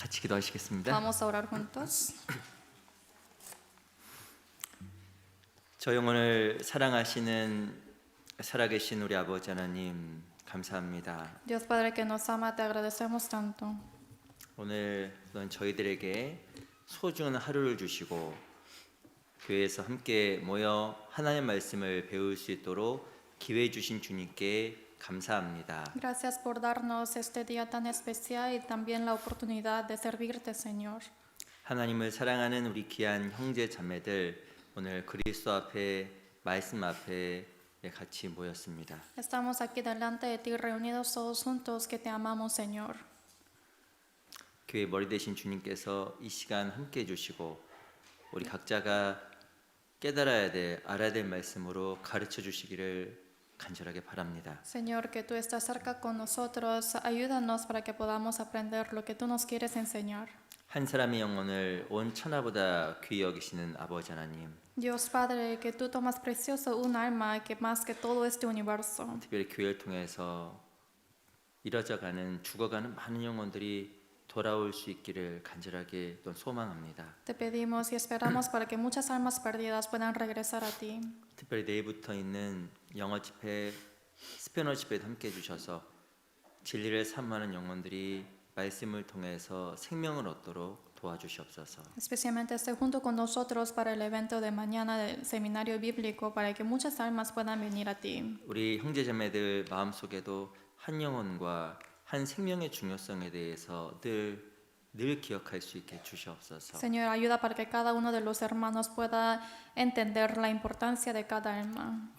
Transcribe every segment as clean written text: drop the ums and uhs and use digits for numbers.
같이 기도하시겠습니다. Vamos a orar juntos. 저 영혼을 사랑하시는 살아계신 우리 아버지 하나님 감사합니다. Dios Padre que nos ama, te agradecemos tanto. 오늘 또한 저희들에게 소중한 하루를 주시고 교회에서 함께 모여 하나님의 말씀을 배울 수 있도록 기회 주신 주님께 감사합니다. Gracias por darnos este día tan especial y también la oportunidad de servirte, Señor. 하나님을 사랑하는 우리 귀한 형제 자매들 오늘 그리스도 앞에 말씀 앞에 같이 모였습니다. Estamos aquí delante de ti reunidos todos juntos que te amamos, Señor. 교회 머리 되신 주님께서 이 시간 함께 해주시고 우리 각자가 깨달아야 될 알아야 될 말씀으로 가르쳐 주시기를 간절하게 바랍니다. Señor, que tú estás cerca con nosotros, ayúdanos para que podamos aprender lo que tú nos quieres enseñar. 한 사람의 영혼을 온 천하보다 귀히 여기시는 아버지 하나님, Dios Padre, que tú tomas precioso un alma que más que todo este universo. 특별히 교회를 통해서 이뤄져가는 죽어가는 많은 영혼들이 돌아올 수 있기를 간절하게 또 소망합니다. Te pedimos y esperamos para que muchas almas perdidas puedan regresar a ti. 특별히 내일부터 있는 영어 집회, 스페인어 집회도 함께 해주셔서 진리를 사모하는 영혼들이 말씀을 통해서 생명을 얻도록 도와주시옵소서. Especialmente esté junto con nosotros para el evento de mañana del seminario bíblico para que muchas almas puedan venir a ti. 우리 형제자매들 마음속에도 한 영혼과 한 생명의 중요성에 대해서 늘 기억할 수 있게 주시옵소서. Señor, ayuda para que cada uno de los hermanos pueda entender la importancia de cada alma.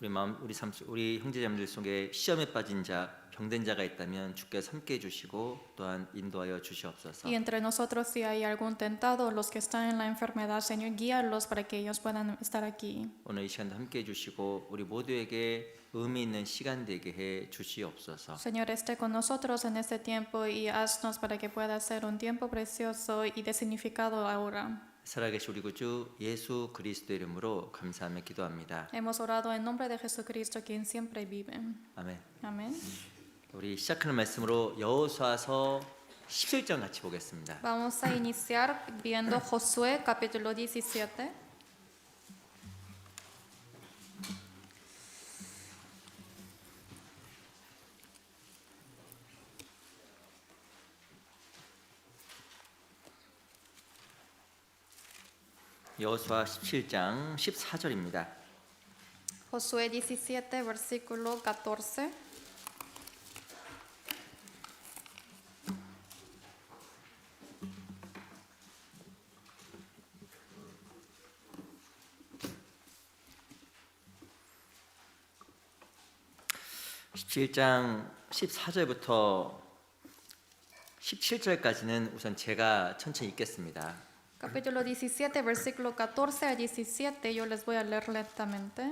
우리 형제자매들 속에 시험에 빠진 자, 병든 자가 있다면 주께서 함께 해주시고 또한 인도하여 주시옵소서. Y entre nosotros si hay algún tentado, los que están en la enfermedad, Señor, guíalos para que ellos puedan estar aquí. 오늘 이 시간도 함께 해주시고 우리 모두에게 의미 있는 시간 되게 해 주시옵소서. Señor, esté con nosotros en este tiempo y haznos para que pueda ser un tiempo precioso y de significado ahora. 살아계신 우리 구주 예수 그리스도 이름으로 감사하며 기도합니다. Hemos orado en nombre de Jesucristo, quien siempre vive. 아멘. Amén. 우리 시작하는 말씀으로 여호수아서 17장 같이 보겠습니다. Vamos a iniciar viendo Josué capítulo 17. 여호수아 17장 14절입니다. Josué 17, versículo 14. (17장) 14절부터 17절까지는 우선 제가 천천히 읽겠습니다. Capítulo 17, versículo 14 a 17, yo les voy a leer lentamente.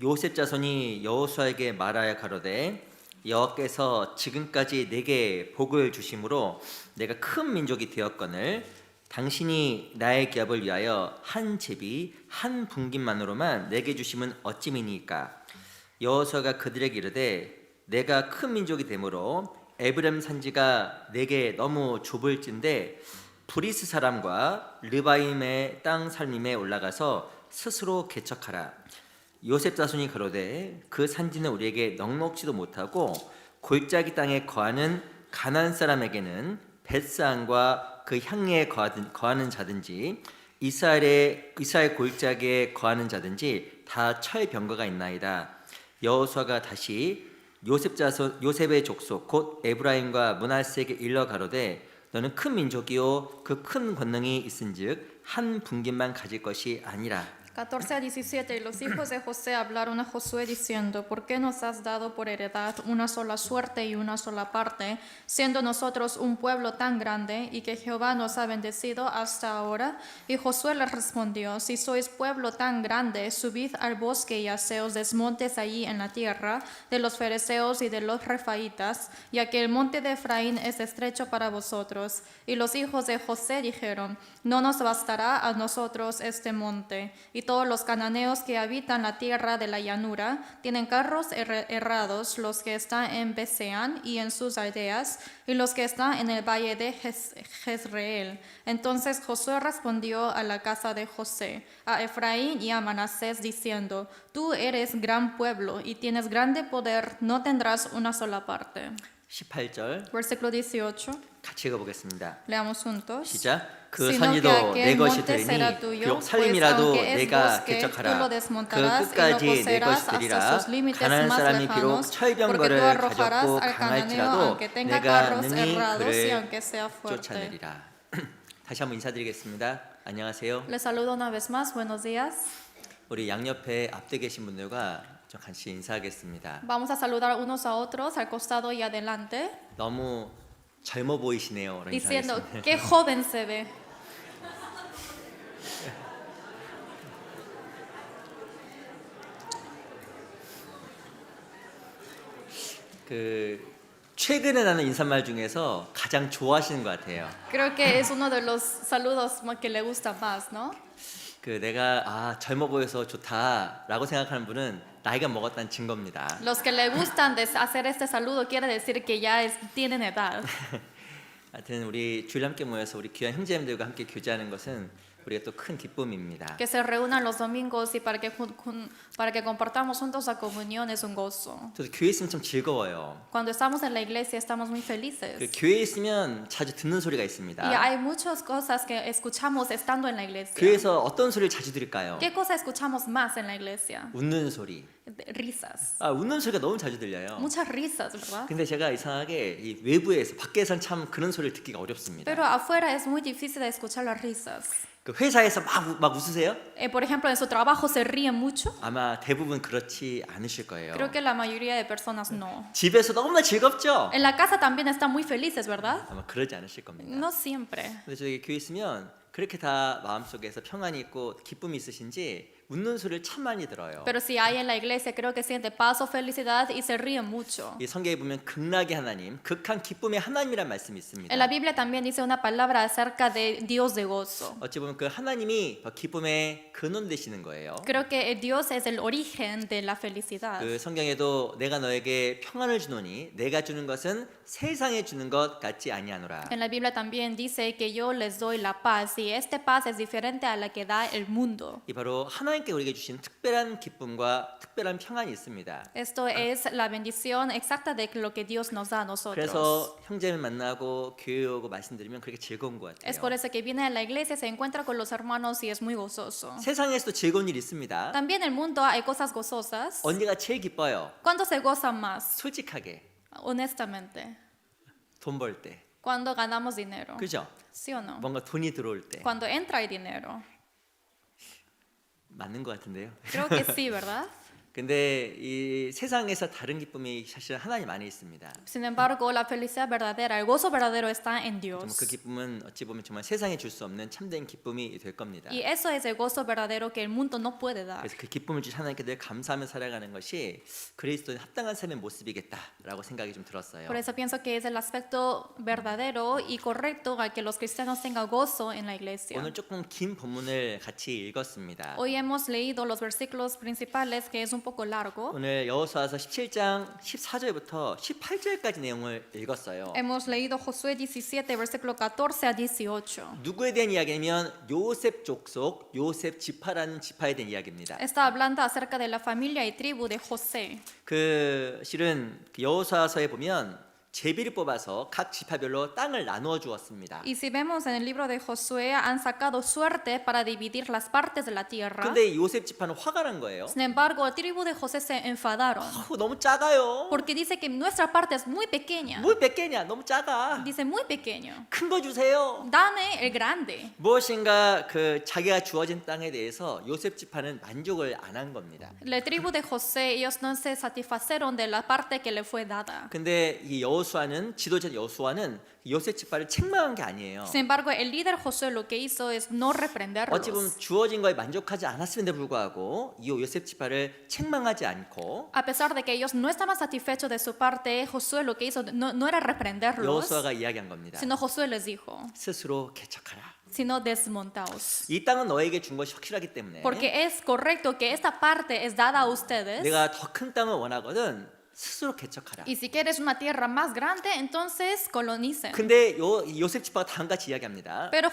요셉 자손이 여호수아에게 말하여 가로되 여호와께서 지금까지 내게 복을 주심으로 내가 큰 민족이 되었거늘 당신이 나의 기업을 위하여 한 제비 한 분깃만으로만 내게 주심은 어찌미니까. 여호수아가 그들에게 이르되 내가 큰 민족이 되므로 에브라임 산지가 내게 너무 좁을진데 브리스 사람과 르바임의 땅 살림에 올라가서 스스로 개척하라. 요셉 자손이 가로되 그 산지는 우리에게 넉넉지도 못하고 골짜기 땅에 거하는 가나안 사람에게는 벳스안과 그 향리에 거하는 자든지 이스라엘 골짜기에 거하는 자든지 다 철병거가 있나이다. 여호수아가 다시 요셉의 족속 곧 에브라임과 므낫세에게 일러 가로되 너는 큰 민족이요 그 큰 권능이 있은즉 한 분깃만 가질 것이 아니라. 14 a 17, y los hijos de José hablaron a Josué diciendo, ¿por qué nos has dado por heredad una sola suerte y una sola parte, siendo nosotros un pueblo tan grande y que Jehová nos ha bendecido hasta ahora? Y Josué les respondió, si sois pueblo tan grande, subid al bosque y haceos desmontes allí en la tierra de los fereceos y de los refaitas, ya que el monte de Efraín es estrecho para vosotros. Y los hijos de José dijeron, no nos bastará a nosotros este monte. Y todos los cananeos que habitan la tierra de la llanura tienen carros errados, los que están en Beseán y en sus aldeas, y los que están en el valle de Jezreel. Entonces Josué respondió a la casa de José, a Efraín y a Manasés, diciendo: Tú eres gran pueblo y tienes grande poder, no tendrás una sola parte. 18절 Versículo 18. 같이 읽어보겠습니다. Leamos juntos. 시작. 그 Sino que 선지도 내 aquel 것이 monte será 되리니 tuyo, 비록 pues 살림이라도 aunque es 내가 bosque, tú lo 개척하라. 그 desmontarás y lo 끝까지 내 poseerás 것이 hasta 되리라. sus límites 가나안 más 사람이 비록 lejanos, porque tú 철병거를 arrojarás 가졌고 al cananeo 강할지라도 aunque tenga 내가 carros 능히 errados y 그를 aunque sea fuerte. 쫓아내리라. 다시 한번 인사드리겠습니다. 안녕하세요. Les saludo una vez más, buenos días. 우리 양옆에 앞에 계신 분들과 좀 같이 인사하겠습니다. Vamos a saludar unos a otros al costado y adelante, 너무 젊어 보이시네요. diciendo: 인사하겠습니다. ¡Qué joven se ve! 최근에 나는 인사말 중에서 가장 좋아하시는 것 같아요. Creo que es uno de los saludos que le gusta más, ¿no? 내가 젊어 보여서 좋다라고 생각하는 분은 나이가 먹었다는 증거입니다. Los que le gustan de hacer este saludo quiere decir que ya tienen edad. 하여튼 우리 주일 함께 모여서 우리 귀한 형제님들과 함께 교제하는 것은 우리가 또 큰 기쁨입니다. Que se reúnan los domingos y para que compartamos juntos la comunión es un gozo. 저도 교회 있으면 참 즐거워요. Cuando estamos en la iglesia estamos muy felices. 교회에 있으면 자주 듣는 소리가 Y 있습니다. hay muchas cosas que escuchamos estando en la iglesia. 교회에서 어떤 소리를 자주 들을까요? ¿Qué cosa escuchamos más en la iglesia? 웃는 소리. Risas. 웃는 소리가 너무 자주 들려요. Muchas risas, ¿verdad? 근데 제가 이상하게 이 외부에서 밖에선 참 그런 소리를 듣기가 어렵습니다. Pero afuera es muy difícil de escuchar las risas. 회사에서 막 웃으세요? Por ejemplo, en su trabajo se ríen mucho. 아마 대부분 그렇지 않으실 거예요. Creo que la mayoría de personas no. 집에서 너무나 즐겁죠? En la casa también están muy felices, ¿verdad? 아마 그러지 않으실 겁니다. No siempre. 근데 저희 교회 있으면 그렇게 다 마음속에서 평안이 있고 기쁨이 있으신지 웃는 소리를 참 많이 들어요. Pero si hay en la iglesia, creo que siente paz o felicidad y se ríen mucho. 이 성경에 보면 극락의 하나님, 극한 기쁨의 하나님이란 말씀이 있습니다. En la Biblia también dice una palabra acerca de Dios de gozo. 어찌 보면 그 하나님이 기쁨의 근원 되시는 거예요. Creo que Dios es el origen de la felicidad. 그 성경에도 내가 너에게 평안을 주노니 내가 주는 것은 세상에 주는 것 같지 아니하노라. En la Biblia también dice que yo les doy la paz y esta paz es diferente a la que da el mundo. 이 바로 하나님께 우리에게 주신 특별한 기쁨과 특별한 평안이 있습니다. Esto es la bendición exacta de lo que Dios nos da a nosotros. 그래서 형제를 만나고 교회 오고 말씀드리면 그렇게 즐거운 것 Es por 같아요. eso que viene a la iglesia, se encuentra con los hermanos y es muy gozoso. 세상에서도 즐거운 일이 있습니다. También en el mundo hay cosas gozosas. 언제가 제일 기뻐요? ¿Cuándo se goza más? 솔직하게 Honestamente. 돈 벌 때, Cuando ganamos dinero. 그죠? ¿Sí o no? 뭔가 돈이 들어올 때 Cuando entra el dinero. 맞는 것 같은데요. Creo que sí, ¿verdad? 근데 이 세상에서 다른 기쁨이 사실 하나님 안에 있습니다. Sin embargo, la felicidad verdadera, el gozo verdadero está en Dios. 그 기쁨은 어찌 보면 정말 세상에 줄 수 없는 참된 기쁨이 될 겁니다. Y eso es el gozo verdadero que el mundo no puede dar. 그래서 그 기쁨을 주신 하나님께 늘 감사하며 살아가는 것이 그리스도인 합당한 삶의 모습이겠다라고 생각이 좀 들었어요. Por eso pienso que es el aspecto verdadero y correcto al que los cristianos tengan gozo en la iglesia. 오늘 조금 긴 본문을 같이 읽었습니다. Hoy hemos leído los versículos principales, que es un poco largo. 오늘 여호수아서 17장 14절부터 18절까지 내용을 읽었어요. Hemos leído Josué 17, versículo 14 a 18. 누구에 대한 이야기냐면 요셉 족속, 요셉 지파라는 지파에 대한 이야기입니다. Está hablando acerca de la familia y tribu de José. 실은 여호수아서에 보면 제비를 뽑아서 각 지파별로 땅을 나누어 주었습니다. Y si vemos en el libro de Josué, han sacado suerte para dividir las partes de la tierra. 근데 요셉 지파는 화가 난 거예요. Sin embargo, la tribu de José se enfadaron 너무 작아요. porque dice que nuestra parte es muy pequeña. 뭘 몇 개냐? 너무 작아. Dice muy pequeño. 큰 거 주세요. Dame el grande. 무엇인가 자기가 주어진 땅에 대해서 요셉 지파는 만족을 안 한 겁니다. La tribu de José, ellos no se satisfacieron de la parte que le fue dada. 근데 이 지도자 여호수아는 요셉 지파를 책망한 게 아니에요. Sin embargo, el líder Josué lo que hizo es no reprenderlos. 어찌 보면 주어진 거에 만족하지 않았음에도 불구하고 이 요셉 지파를 책망하지 않고 A pesar de que ellos no estaban satisfechos de su parte, Josué lo que hizo no era reprenderlos, 여호수아가 이야기한 겁니다. sino Josué les dijo, 스스로 개척하라. sino desmontaos. 이 땅은 너에게 준 것이 확실하기 때문에 Porque es correcto que esta parte es dada a ustedes. 내가 더 큰 땅을 원하거든 스스로 개척하라. Y si quieres una tierra más grande, entonces colonicen. 근데 요셉 지파가 다음같이 이야기합니다. Pero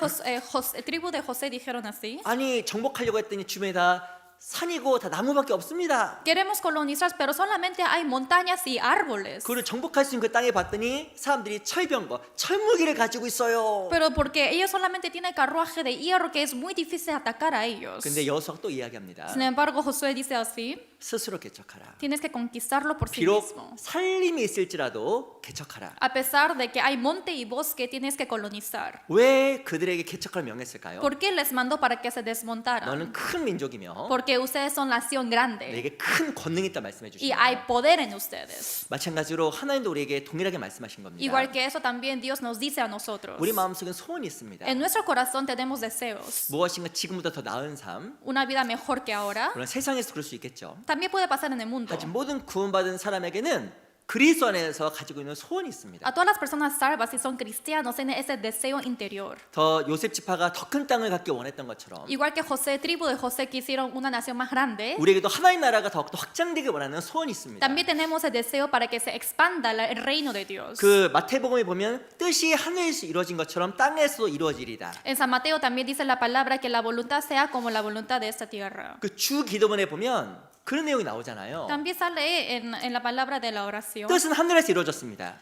tribu de José dijeron así. 아니 정복하려고 했더니 주변에 다 산이고 다 나무밖에 없습니다. Queremos colonizar, pero solamente hay montañas y árboles. 그리고 정복할 수 있는 그 땅에 봤더니 사람들이 철병거, 철무기를 가지고 있어요. Pero porque ellos solamente tienen carruaje de hierro que es muy difícil atacar a ellos. 근데 여호수아가 또 이야기합니다. Sin embargo, Josué dice así, 스스로 개척하라. tienes que conquistarlo por sí 비록 mismo. 살림이 있을지라도 개척하라. A pesar de que hay monte y bosque, tienes que colonizar. 왜 그들에게 개척할 명했을까요? ¿Por qué les mandó para que se desmontaran? 너는 큰 민족이며 Porque ustedes son nación grande 내게 큰 권능이 있다 말씀해 y 주시죠. hay poder en ustedes. 마찬가지로 하나님도 우리에게 동일하게 말씀하신 겁니다. Igual que eso también Dios nos dice a nosotros. 우리 마음속엔 소원이 있습니다. En nuestro corazón tenemos deseos. 무엇인가 지금보다 더 나은 삶, Una vida mejor que ahora. 물론 세상에서 그럴 수 있겠죠. También puede pasar en el mundo. 하지만 모든 구원받은 사람에게는 그리스도 안에서 가지고 있는 소원이 있습니다. A todas las personas salvas, si son cristianos, tienen ese deseo interior. 더 요셉 지파가 더 큰 땅을 갖기 원했던 것처럼 Igual que José, tribu de José, quisieron una nación más grande. 우리에게도 하나님 나라가 더욱더 확장되길 원하는 소원이 있습니다. También tenemos el deseo para que se expanda el reino de Dios. 그 마태복음에 보면 뜻이 하늘에서 이루어진 것처럼 땅에서도 이루어지리다. En San Mateo también dice la palabra que la voluntad sea como la voluntad de esta tierra. 그 주 기도문에 보면 그런 내용이 나오잖아요. También sale en la palabra de la oración 뜻은 하늘에서 이루어졌습니다.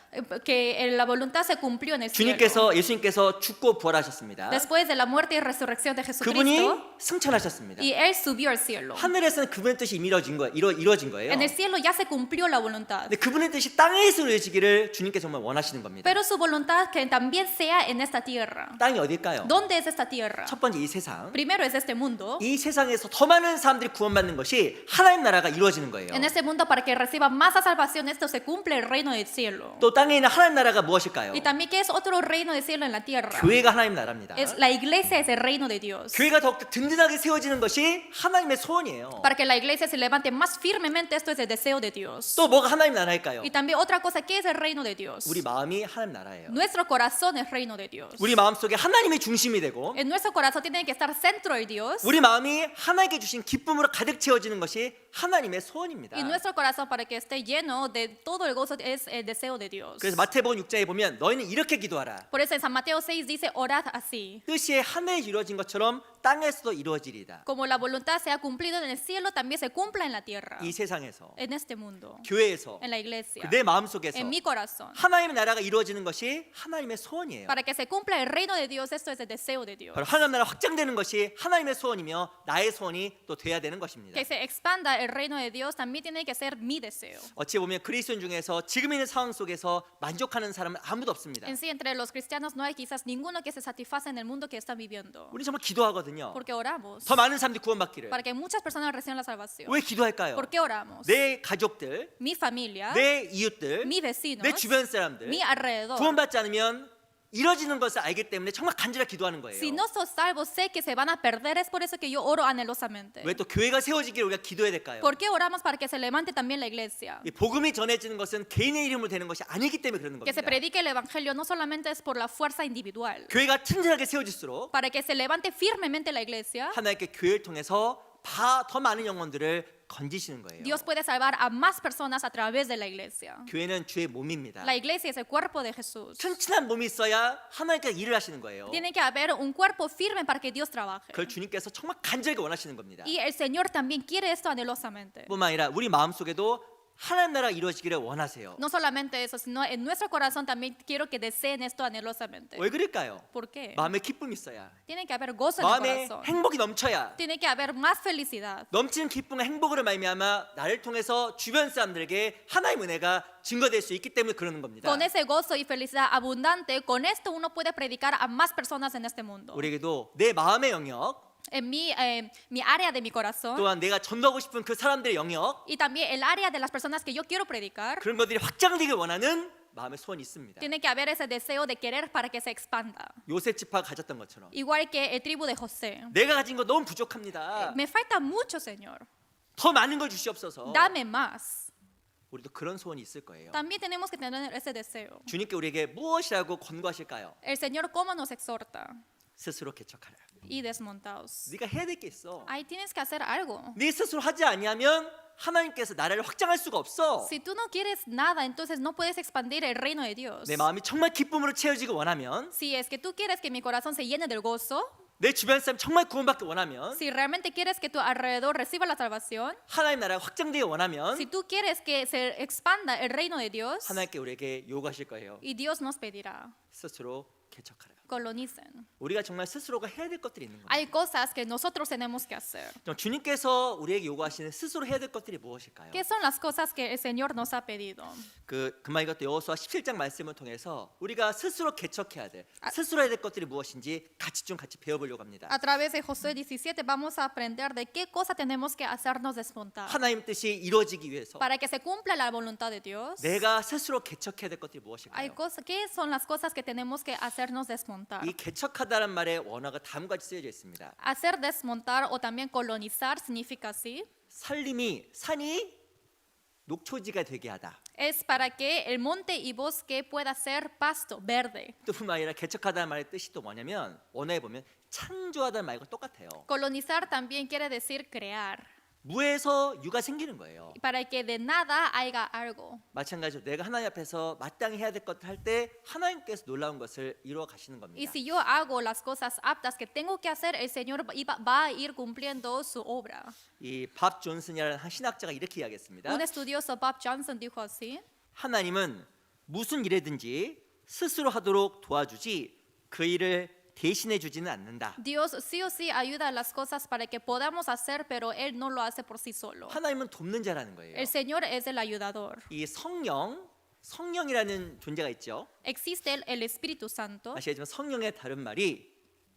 que la voluntad se cumplió en el cielo. 예수님께서 죽고 부활하셨습니다. Después de la muerte y resurrección de 그분이 Jesucristo, 승천하셨습니다. y Él subió al cielo. 하늘에서는 그분의 뜻이 이미 이루어진 거예요. En el cielo ya se cumplió la voluntad. 근데 그분의 뜻이 땅에서 이루어지기를 주님께 정말 원하시는 겁니다. Pero su voluntad que también sea en esta tierra. 땅이 어딜까요? ¿Dónde es esta tierra? 첫 번째 이 세상. Primero es este mundo. 이 세상에서 더 많은 사람들이 구원받는 것이 하나님 나라가 이루어지는 거예요. En este mundo para que reciba más salvación, esto se cumple el reino del cielo. 또 땅에 있는 하나님 나라가 무엇일까요? Y también que es otro reino del cielo en la tierra. 교회가 하나님 나라입니다. Es la iglesia es el reino de Dios. 교회가 더욱더 든든하게 세워지는 것이 하나님의 소원이에요. Para que la iglesia se levante más firmemente, esto es el deseo de Dios. 또 뭐가 하나님 나라일까요? Y también otra cosa, ¿qué es el reino de Dios? 우리 마음이 하나님 나라예요. Nuestro corazón es reino de Dios. 우리 마음속에 하나님이 중심이 되고 En nuestro corazón tiene que estar centro de Dios. 우리 마음이 하나님께 주신 기쁨으로 가득 채워지는 것이 하나님의 소원입니다. Y nuestro corazón para que esté lleno de todo el gozo es el deseo de Dios. 그래서 마태복음 6장에 보면 너희는 이렇게 기도하라. Por eso en San Mateo 6 dice, orad así. 뜻이 하늘에 이루어진 것처럼 땅에서도 이루어지리다. Como la voluntad se ha cumplido en el cielo, también se cumpla en la tierra. 이 세상에서, En este mundo, 교회에서, en la iglesia, 내 마음속에서 en mi corazón. 하나님의 나라가 이루어지는 것이 하나님의 소원이에요. Para que se cumpla el reino de Dios, esto es el deseo de Dios. 바로 하나님 나라 확장되는 것이 하나님의 소원이며 나의 소원이 또 돼야 되는 것입니다. Que se expanda el reino de Dios también tiene que ser mi deseo. 어찌 보면 그리스도인 중에서 지금 있는 상황 속에서 만족하는 사람은 아무도 없습니다. En sí, entre los cristianos no hay quizás ninguno que se satisface en el mundo que están viviendo. 우리 정말 기도하거든요. Porque oramos 더 많은 사람들이 구원받기를. para que muchas personas reciban la salvación. 왜 기도할까요? ¿Por qué oramos? 내 가족들, Mi familia, 내 이웃들, mi vecinos, 내 주변 사람들 mi alrededor. 구원받지 않으면 이루어지는 것을 알기 때문에 정말 간절히 기도하는 거예요. Si no sos salvos, sé que se van a perder. Es por eso que yo oro anhelosamente. 왜 또 교회가 세워지기를 우리가 기도해야 될까요? ¿Por qué oramos para que se levante también la iglesia? 이 복음이 전해지는 것은 개인의 이름으로 되는 것이 아니기 때문에 그러는 Que se 겁니다. predique el evangelio no solamente es por la fuerza individual. 교회가 튼튼하게 세워질수록 Para que se levante firmemente la iglesia, 하나님께 교회를 통해서 더 많은 영혼들을 건지시는 거예요. Dios puede salvar a más personas a través de la iglesia. 교회는 주의 몸입니다. La iglesia es el cuerpo de Jesús. 튼튼한 몸이 있어야 하나님께서 일을 하시는 거예요. Tiene que haber un cuerpo firme para que Dios trabaje. 그걸 주님께서 정말 간절히 원하시는 겁니다. Y el Señor también quiere esto anhelosamente. 뿐만 아니라 우리 마음속에도 하나님 나라가 이루어지기를 원하세요. No solamente eso, sino en nuestro corazón también quiero que deseen esto anhelosamente. 왜 그럴까요? ¿Por qué? 마음에 기쁨이 있어야, Tiene que haber gozo en el 마음에 corazón. 행복이 넘쳐야, Tiene que haber más felicidad. 넘치는 기쁨과 행복으로 말미암아 나를 통해서 주변 사람들에게 하나님의 은혜가 증거될 수 있기 때문에 그러는 겁니다. Con ese gozo y felicidad abundante, con esto uno puede predicar a más personas en este mundo. 우리에게도 내 마음의 영역, En mi área de mi corazón 또한 내가 전도하고 싶은 그 사람들의 영역, y también el área de las personas que yo quiero predicar, 그런 것들이 확장되길 원하는 마음의 소원이 있습니다. tiene que haber ese deseo de querer para que se expanda. 요셉 지파가 가졌던 것처럼 Igual que el tribu de José. 내가 가진 거 너무 부족합니다. Me falta mucho, Señor. 더 많은 걸 주시옵소서. Dame más. 우리도 그런 소원이 있을 거예요. También tenemos que tener ese deseo. 주님께 우리에게 무엇이라고 권고하실까요? El Señor, ¿cómo nos exhorta? 스스로 개척하라. y desmontaos. 네가 해야 될 게 있어. Ahí tienes que hacer algo. 네 스스로 하지 아니하면 하나님께서 나라를 확장할 수가 없어. Si tú no quieres nada, entonces no puedes expandir el reino de Dios. 내 마음이 정말 기쁨으로 채워지기 원하면, Si es que tú quieres que mi corazón se llene del gozo, 내 주변 사람 정말 구원받기 원하면, si realmente quieres que tu alrededor reciba la salvación, 하나님 나라가 확장되기 원하면 si tú quieres que se expanda el reino de Dios, 하나님께 우리에게 요구하실 거예요. y Dios nos pedirá, 스스로 개척하라. colonicen. 우리가 정말 스스로가 해야 될 것들이 있는 거예요. Hay cosas que nosotros tenemos que hacer. 주님께서 우리에게 요구하시는 스스로 해야 될 것들이 무엇일까요? ¿Qué son las cosas que el Señor nos ha pedido? 금방 읽었던 여호수아 17장 말씀을 통해서 우리가 스스로 개척해야 돼. 스스로 해야 될 것들이 무엇인지 같이 배워보려고 합니다. A través de Josué 17 vamos a aprender de qué cosa tenemos que hacernos desmontar 하나님 뜻이 이루어지기 위해서 para que se cumpla la voluntad de Dios. 내가 스스로 개척해야 될 것들이 Hay 무엇일까요? cosas, ¿qué son las cosas que tenemos que hacernos desmontar? 이 개척하다는 말의 원어가 다음과 같이 쓰여져 있습니다. Hacer desmontar o también colonizar significa así. 산이 녹초지가 되게 하다. Es para que el monte y bosque pueda ser pasto verde. 또 뿐만 아니라 개척하다는 말의 뜻이 또 뭐냐면 원어에 보면 창조하다는 말과 똑같아요. Colonizar también quiere decir crear, 무에서 유가 생기는 거예요. para que de nada haya algo. 마찬가지로 내가 하나님 앞에서 마땅히 해야 될 것을 할 때 하나님께서 놀라운 것을 이루어 가시는 Y 겁니다. si yo hago las cosas aptas que tengo que hacer, el Señor va a ir cumpliendo su obra. 이 밥 존슨이라는 한 신학자가 이렇게 이야기했습니다. Un estudioso, Bob Johnson, dijo así: 하나님은 무슨 일이든지 스스로 하도록 도와주지 그 일을 대신해 주지는 않는다. Dios sí o sí ayuda a las cosas para que podamos hacer, pero Él no lo hace por sí solo. 하나님은 돕는 자라는 거예요. El Señor es el ayudador. 이 성령이라는 존재가 있죠. Existe el Espíritu Santo. 아시겠지만 성령의 다른 말이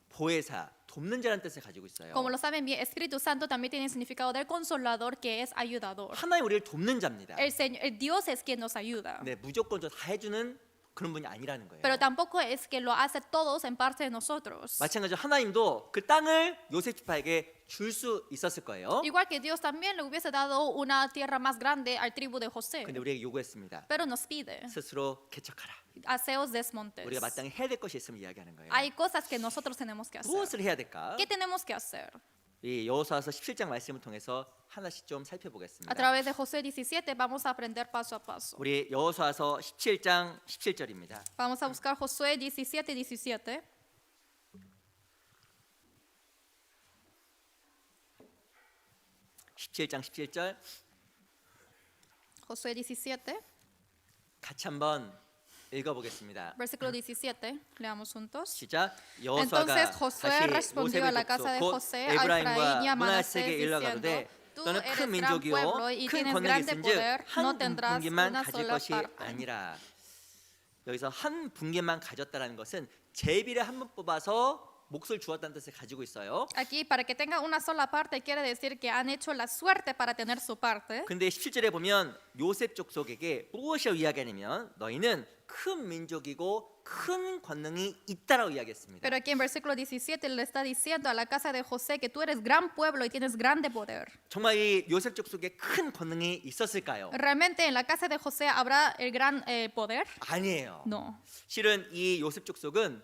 보혜사, 돕는 자라는 뜻을 가지고 있어요. Como lo saben bien, Espíritu Santo también tiene el significado del consolador, que es ayudador. 하나님 우리를 돕는 자입니다. El Dios es quien nos ayuda. 네, 무조건적으로 다 해주는 그런 분이 아니라는 거예요. Pero tampoco es que lo hace todos en parte de nosotros. 마찬가지로 하나님도 그 땅을 요셉 지파에게 줄 수 있었을 거예요. Igual que Dios también le hubiese dado una tierra más grande al tribu de José. 근데 우리에게 요구했습니다. Pero nos pide, 스스로 개척하라. haceos desmontes. 우리가 마땅히 해야 될 것이 있으면 이야기하는 거예요. Hay cosas que nosotros tenemos que hacer. 무엇을 해야 될까? ¿Qué tenemos que hacer? 이 여호수아서 17장 말씀을 통해서 하나씩 좀 A 살펴보겠습니다. través de Josué 17 vamos a aprender paso a paso. 우리 여호수아서 17장 17절입니다. Vamos a buscar Josué 17, 17. (17장 17절) Josué 17, 같이 한번 읽어보겠습니다. versículo 17. Leamos juntos. 시작. 여호수아가 Entonces Josué 다시 respondió a la 요셉의 casa de 족속 곧 José, a 에브라임과 Efraín y a 문하세에게 Manasés, 일러 diciendo: 가로되 Tú 너는 eres 큰 gran 민족이요 pueblo y 큰 tienes 권능이 grande 있은즉 poder, no 한 tendrás 분기만 una 가질 sola 것이 parte. 아니라. 여기서 한 분기만 가졌다라는 것은 제비를 한 번 뽑아서 몫을 주었다는 뜻을 가지고 있어요. Aquí, para que tenga una sola parte, quiere decir que han hecho la suerte para tener su parte. 근데 17절에 보면 요셉 족속에게 무엇이라고 이야기하냐면 너희는 큰 민족이고 큰 권능이 있다라고 이야기했습니다. Pero aquí en versículo 17 le está diciendo a la casa de José que tú eres gran pueblo y tienes grande poder. 정말 이 요셉 족속에 큰 권능이 있었을까요? ¿Realmente en la casa de José habrá el gran poder? 아니에요. No. 실은 이 요셉 족속은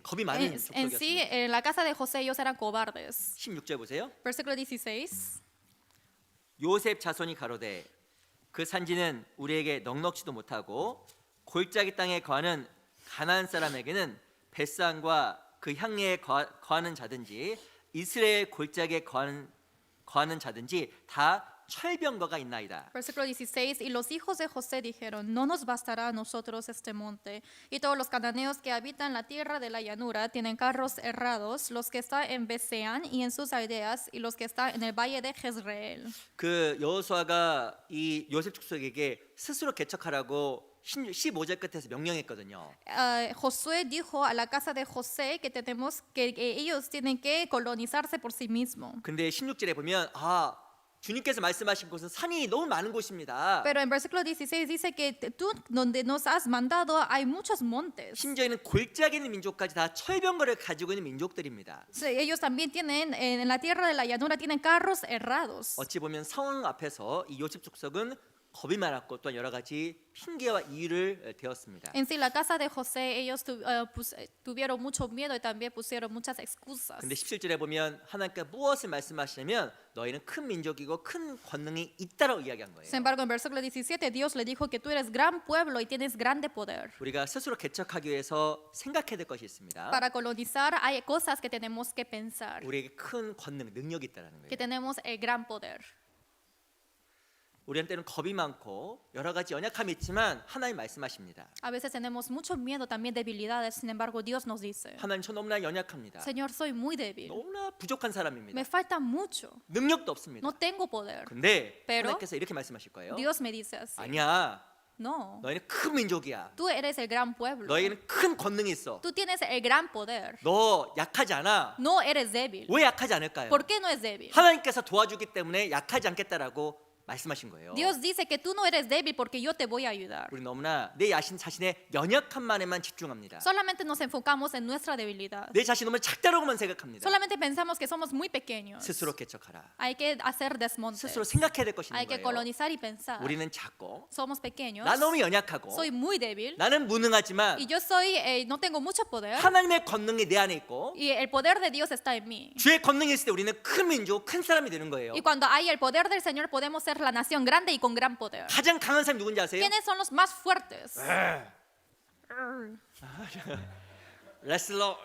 겁이 많은 En sí, 족속이었습니다. en la casa de José ellos eran cobardes. 16절 보세요. Versículo 16. 요셉 자손이 가로되 그 산지는 우리에게 넉넉지도 못하고 골짜기 땅에 거하는 가나안 사람에게는 벳산과 그 향리에 거하는 자든지 이스라엘 골짜기에 거하는 자든지 다 철병거가 있나이다. Versículo 16. Y los hijos de José dijeron: No nos bastará a nosotros este monte. Y todos los cananeos que habitan la tierra de la llanura tienen carros errados, los que están en Beseán y en sus aldeas, y los que están en el valle de Jezreel. 그 여호수아가 이 요셉 족속에게 스스로 개척하라고 15절 끝에서 명령했거든요. Josué dijo a la casa de José que ellos tienen que colonizarse por sí mismos. 근데 16절에 보면 주님께서 말씀하신 곳은 산이 너무 많은 곳입니다. Pero en versículo 16 dice que tú donde nos has mandado hay muchos montes. 심지어는 골짜기 있는 민족까지 다 철병거를 가지고 있는 민족들입니다. Ellos también tienen en la tierra de la llanura tienen carros errados. 어찌 보면 상황 앞에서 이 요셉 족속은 겁이 많았고 또한 여러 가지 핑계와 이유를 대었습니다. En sí, la casa de José, ellos tuvieron mucho miedo y también pusieron muchas excusas. 근데 17절에 보면 하나님께서 무엇을 말씀하시냐면 너희는 큰 민족이고 큰 권능이 있다라고 이야기한 거예요. Sin embargo, en versículo 17, Dios le dijo que tú eres gran pueblo y tienes grande poder. 우리가 스스로 개척하기 위해서 생각해야 될 것이 있습니다. Para colonizar hay cosas que tenemos que pensar, 우리에게 큰 권능, 능력이 있다라는 que 거예요. tenemos el gran poder. 우리한테는 겁이 많고 여러 가지 연약함이 있지만 하나님 말씀하십니다. A veces tenemos mucho miedo, también debilidades. Sin embargo, Dios nos dice, 하나님 저 너무나 연약합니다. Señor, soy muy débil. 너무나 부족한 사람입니다. Me falta mucho. 능력도 없습니다. No tengo poder. 근데 Pero 하나님께서 이렇게 말씀하실 거예요. Dios me dice así. 아니야. No, 너희는 큰 민족이야. tú eres el gran pueblo. 너희는 큰 권능이 있어. Tú tienes el gran poder. 너 약하지 않아. No eres débil. 왜 약하지 않을까요? ¿Por qué no es débil? 하나님께서 도와주기 때문에 약하지 않겠다라고 말씀하신 거예요. Dios dice que tú no eres débil porque yo te voy a ayudar. 우리 너무나 내 자신의 연약함만에만 집중합니다. Solamente nos enfocamos en nuestra debilidad. 내 자신 너무 작다라고만 생각합니다. Solamente pensamos que somos muy pequeños. 스스로 개척하라. Hay que hacer desmontes. 스스로 생각해야 될 것이 Hay 있는 que 거예요. colonizar y pensar. 우리는 작고 Somos pequeños. 나 너무 연약하고 Soy muy débil. 나는 무능하지만 Y yo soy, no tengo mucho poder. 하나님의 권능이 내 안에 있고 Y el poder de Dios está en mí. 주의 권능이 있을 때 우리는 큰 민족, 큰 사람이 되는 거예요. Y cuando hay el poder del Señor podemos ser la nación grande y con gran poder. 가장 강한 사람이 누군지 아세요? ¿Quiénes son los más fuertes? 레슬러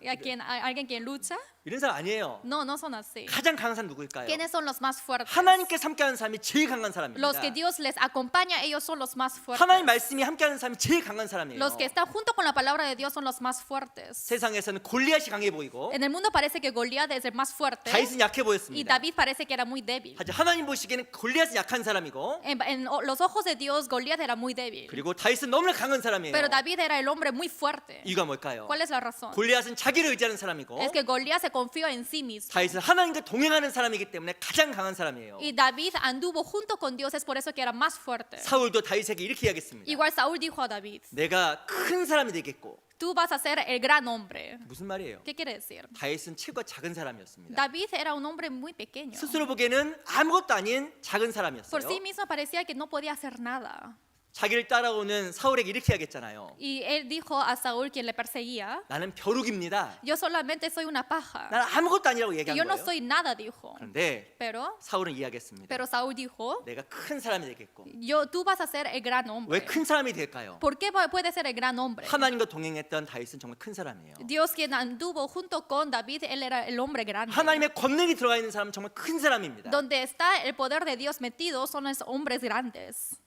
¿Y alguien quien lucha? 이런 사람 아니에요. No, no son así. 가장 강한 사람 누구일까요? ¿Quiénes son los más fuertes? 하나님께 함께하는 사람이 제일 강한 사람입니다. Los que Dios les acompaña, ellos son los más fuertes. 하나님 말씀이 함께하는 사람이 제일 강한 사람이에요. Los que están junto con la palabra de Dios son los más fuertes. 세상에서는 골리앗이 강해 보이고 En el mundo parece que Goliat es el más fuerte 다윗은 약해 y 보였습니다. David parece que era muy débil. 하지만 하나님 보시기에는 골리앗은 약한 사람이고 En los ojos de Dios, Goliat era muy débil. 그리고 다윗은 너무나 강한 사람이에요. Pero David era el hombre muy fuerte. 이유가 뭘까요? ¿Cuál es la razón? 골리앗은 자기를 의지하는 사람이고 Es que Goliat se confió en sí mismo. 다윗은 하나님과 동행하는 사람이기 때문에 가장 강한 사람이에요. Y David anduvo junto con Dios, es por eso que era más fuerte. 사울도 다윗에게 이렇게 이야기했습니다. Igual Saúl dijo a David, 내가 큰 사람이 되겠고. tú vas a ser el gran hombre. 무슨 말이에요? ¿Qué quiere decir? 다윗은 체구가 작은 사람이었습니다. David era un hombre muy pequeño. 스스로 보기에는 아무것도 아닌 작은 Por 사람이었어요. sí mismo parecía que no podía hacer nada. 자기를 따라오는 사울에게 이렇게 이야기했잖아요. Y él dijo a Saúl, quien le perseguía, 나는 벼룩입니다. yo solamente soy una paja. 나는 아무것도 아니라고 Que 얘기한 yo no 거예요. soy nada, dijo. 그런데 Pero 사울은 이야기했습니다. Saúl dijo, 내가 큰 사람이 되겠고. tú vas a ser el gran 왜 hombre. 큰 사람이 될까요? ¿Por qué puede ser el gran hombre? 하나님과 동행했던 다윗은 정말 큰 사람이에요. Dios quien anduvo junto con David, él era el hombre grande. 하나님의 권능이 들어가 있는 사람은 정말 큰 사람입니다. Donde está el poder de Dios metido son los hombres grandes.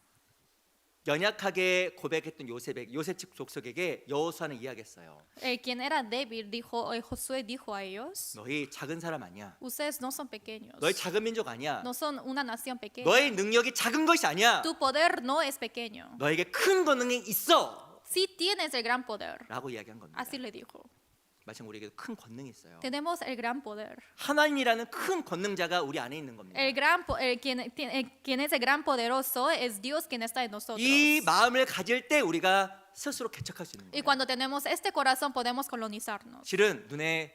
연약하게 고백했던 요셉 족속에게 여호수아는 이야기했어요. Quien era débil dijo, Josué dijo a ellos, 너희 작은 사람 아니야. ustedes no son pequeños, 너희 작은 민족 아니야. no son una nación pequeña. 너의 능력이 작은 것이 아니야. Tu poder no es pequeño. 너에게 큰 권능이 있어. Sí tienes el gran poder. 라고 이야기한 겁니다. Así le dijo. 마침 우리에게도 큰 권능이 있어요. Tenemos el gran poder. 하나님이라는 큰 권능자가 우리 안에 있는 겁니다. Quien es el gran poderoso es Dios quien está en nosotros. 이 마음을 가질 때 우리가 스스로 개척할 수 있는 Y 거예요. cuando tenemos este corazón podemos colonizarnos. 실은 눈에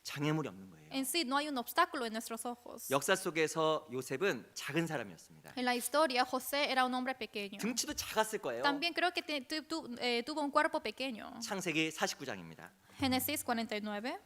장애물이 없는 거예요. En sí no hay un obstáculo en nuestros ojos. 역사 속에서 요셉은 작은 사람이었습니다. En la historia José era un hombre pequeño. 등치도 작았을 거예요. También creo que tuvo un cuerpo pequeño. 창세기 49장입니다. Génesis 49.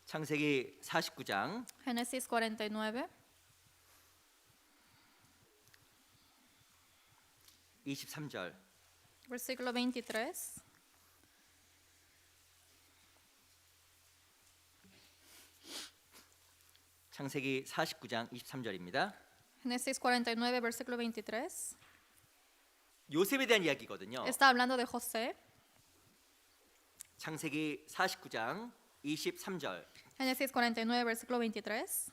창세기 49장 Génesis 49. 23절. Versículo 23. 창세기 49장 23절입니다. Génesis 49, versículo 23. 요셉에 대한 이야기거든요. Está hablando de José. 창세기 49장 23절. Génesis 49, versículo 23.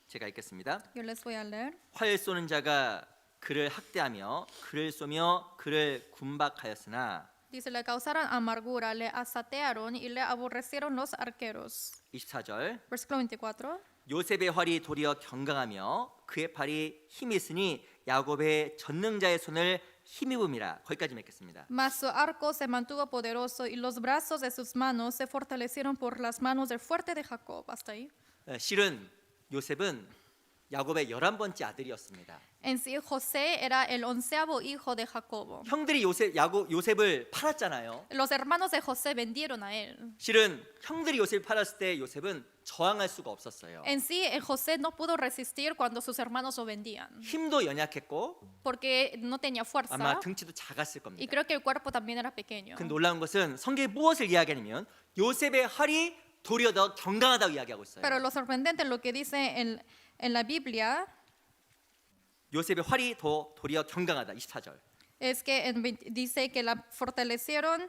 제가 읽겠습니다. Yo les voy a leer. 활 쏘는 자가 그를 학대하며 그를 쏘며 그를 군박하였으나 Dice, le causaron amargura, le asatearon y le aborrecieron los arqueros. 24절. Versículo 24. 요셉의 활이 도리어 경강하며 그의 팔이 힘이 있으니 야곱의 전능자의 손을 힘입음이라. 거기까지 맺겠습니다. Mas su arco se mantuvo poderoso y los brazos de sus manos se fortalecieron por las manos del fuerte de Jacob. Hasta ahí. 실은 요셉은 야곱의 11번째 아들이었습니다. En sí, José era el 11º hijo de Jacobo. 형들이 요셉을 팔았잖아요. Los hermanos de José vendieron a él. 실은 형들이 요셉을 팔았을 때 요셉은 저항할 수가 없었어요. En sí, José no pudo resistir cuando sus hermanos lo vendían, 힘도 연약했고 porque no tenía fuerza 아마 등치도 작았을 y 겁니다. creo que el cuerpo también era pequeño. 그 놀라운 것은 성경이 무엇을 이야기하냐면 요셉의 활이 도리어 더 경강하다고 이야기하고 있어요. Pero lo sorprendente lo que dice en la Biblia 요셉의 활이 도리어 경강하다. 24절. es que dice que la fortalecieron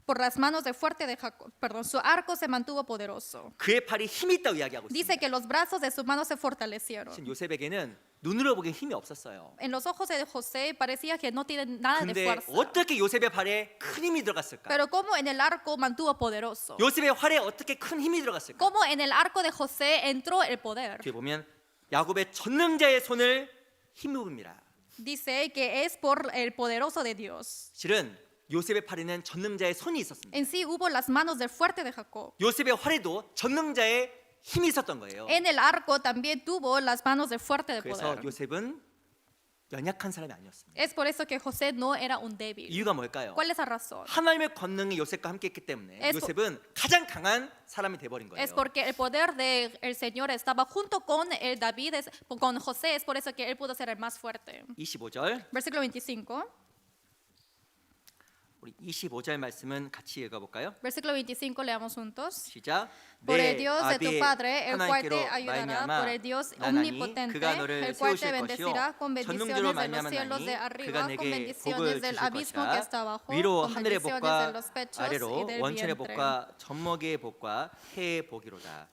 por las manos de fuerte de Jacob. Perdón, su arco se mantuvo poderoso. 그의 팔이 힘이 있다고 이야기하고 Dice 있습니다. que los brazos de sus manos se fortalecieron. 지금 요셉에게는 눈으로 보기엔 힘이 없었어요. En los ojos de José parecía que no tiene nada de 근데 fuerza. 어떻게 요셉의 팔에 큰 힘이 들어갔을까? Pero como en el arco mantuvo poderoso. 요셉의 활에 어떻게 큰 힘이 들어갔을까? Como en el arco de José entró el poder. 뒤에 보면 야곱의 전능자의 손을 힘입음이라. Dice que es por el poderoso de Dios. 실은 요셉의 팔에는 전능자의 손이 있었습니다. En sí hubo las manos del fuerte de Jacob. 요셉의 활에도 전능자의 힘이 있었던 거예요. En el arco también tuvo las manos del fuerte de 그래서 poder. 요셉은 연약한 사람이 아니었습니다. Es por eso que José no era un débil. 이유가 뭘까요? ¿Cuál es la razón? 하나님의 권능이 요셉과 함께했기 때문에 Es 요셉은 가장 강한 사람이 돼버린 거예요. Es porque el poder del Señor estaba junto con el David, con José, es por eso que él pudo ser el más fuerte. 25절 Versículo 25. 우리 25절 말씀은 같이 읽어볼까요? Versículo 25 leamos juntos. 시작. Por el 내 Dios de tu 아비의 Padre, el cual 하나님께로 te ayudará, 말미암아 por el Dios 나나니 omnipotente, 그가 너를 el cual te 세우실 것이요 bendecirá con 전능주로 bendiciones de los 말미암아 cielos de 나니 그가 arriba, con 내게 bendiciones 복을 del 주실 abismo que está 것이라. abajo, 위로 con 하늘의 bendiciones de 복과 los pechos y 아래로 del 원천의 vientre. 복과 젖먹이의 복과 해의 복이로다.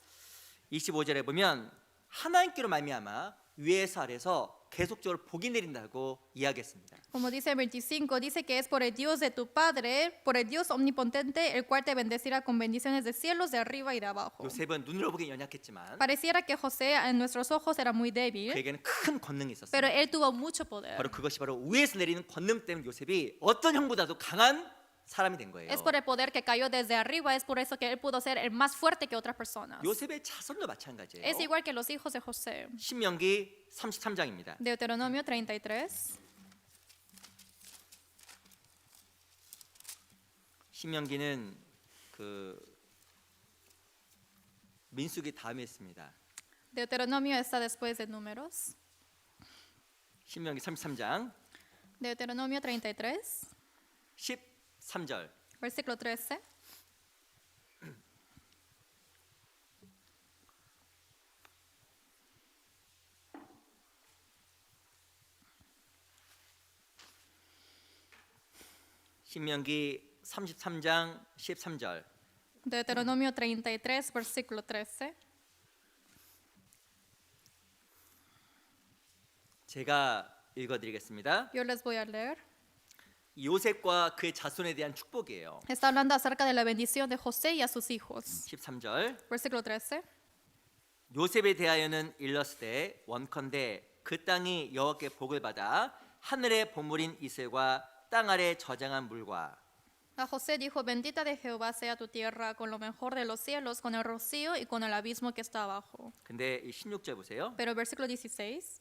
25절에 보면 하나님께로 말미암아 위에서 아래서 계속적으로 복이 내린다고 이야기했습니다. Como dice el 25, dice que es por el Dios de tu Padre, por el Dios omnipotente, el cual te bendecirá con bendiciones de cielos de arriba y de abajo. 요셉은 눈으로 보기엔 연약했지만 Pareciera que José en nuestros ojos era muy débil, 그에게는 큰 권능이 있었어요. pero él tuvo mucho poder. 바로 그것이 바로 위에서 내리는 권능 때문에 요셉이 어떤 형보다도 강한 사람이 된 거예요. Es por el poder que cayó desde arriba, es por eso que él pudo ser el más fuerte que otras personas. 요셉의 자손도 마찬가지예요. Es igual que los hijos de José. 신명기 33장입니다. Deuteronomio 33. 신명기는 그 민수기 다음에 있습니다. Deuteronomio está después de Números. 신명기 33장 Deuteronomio 33, 13절. versículo 13. 신명기 33장 13절. Deuteronomio 33, versículo 13. 제가 읽어드리겠습니다. Yo les voy a leer. 요셉과 그의 자손에 대한 축복이에요. Está hablando acerca de la bendición de José y a sus hijos. 13절. Versículo 13. 요셉에 대하여는 일렀으되 원컨대 그 땅이 여호와께 복을 받아 하늘의 보물인 이슬과 땅 아래 저장한 물과 A José dijo, bendita de Jehová sea tu tierra con lo mejor de los cielos, con el rocío y con el abismo que está abajo. 근데 이 16절 보세요. Pero el versículo 16.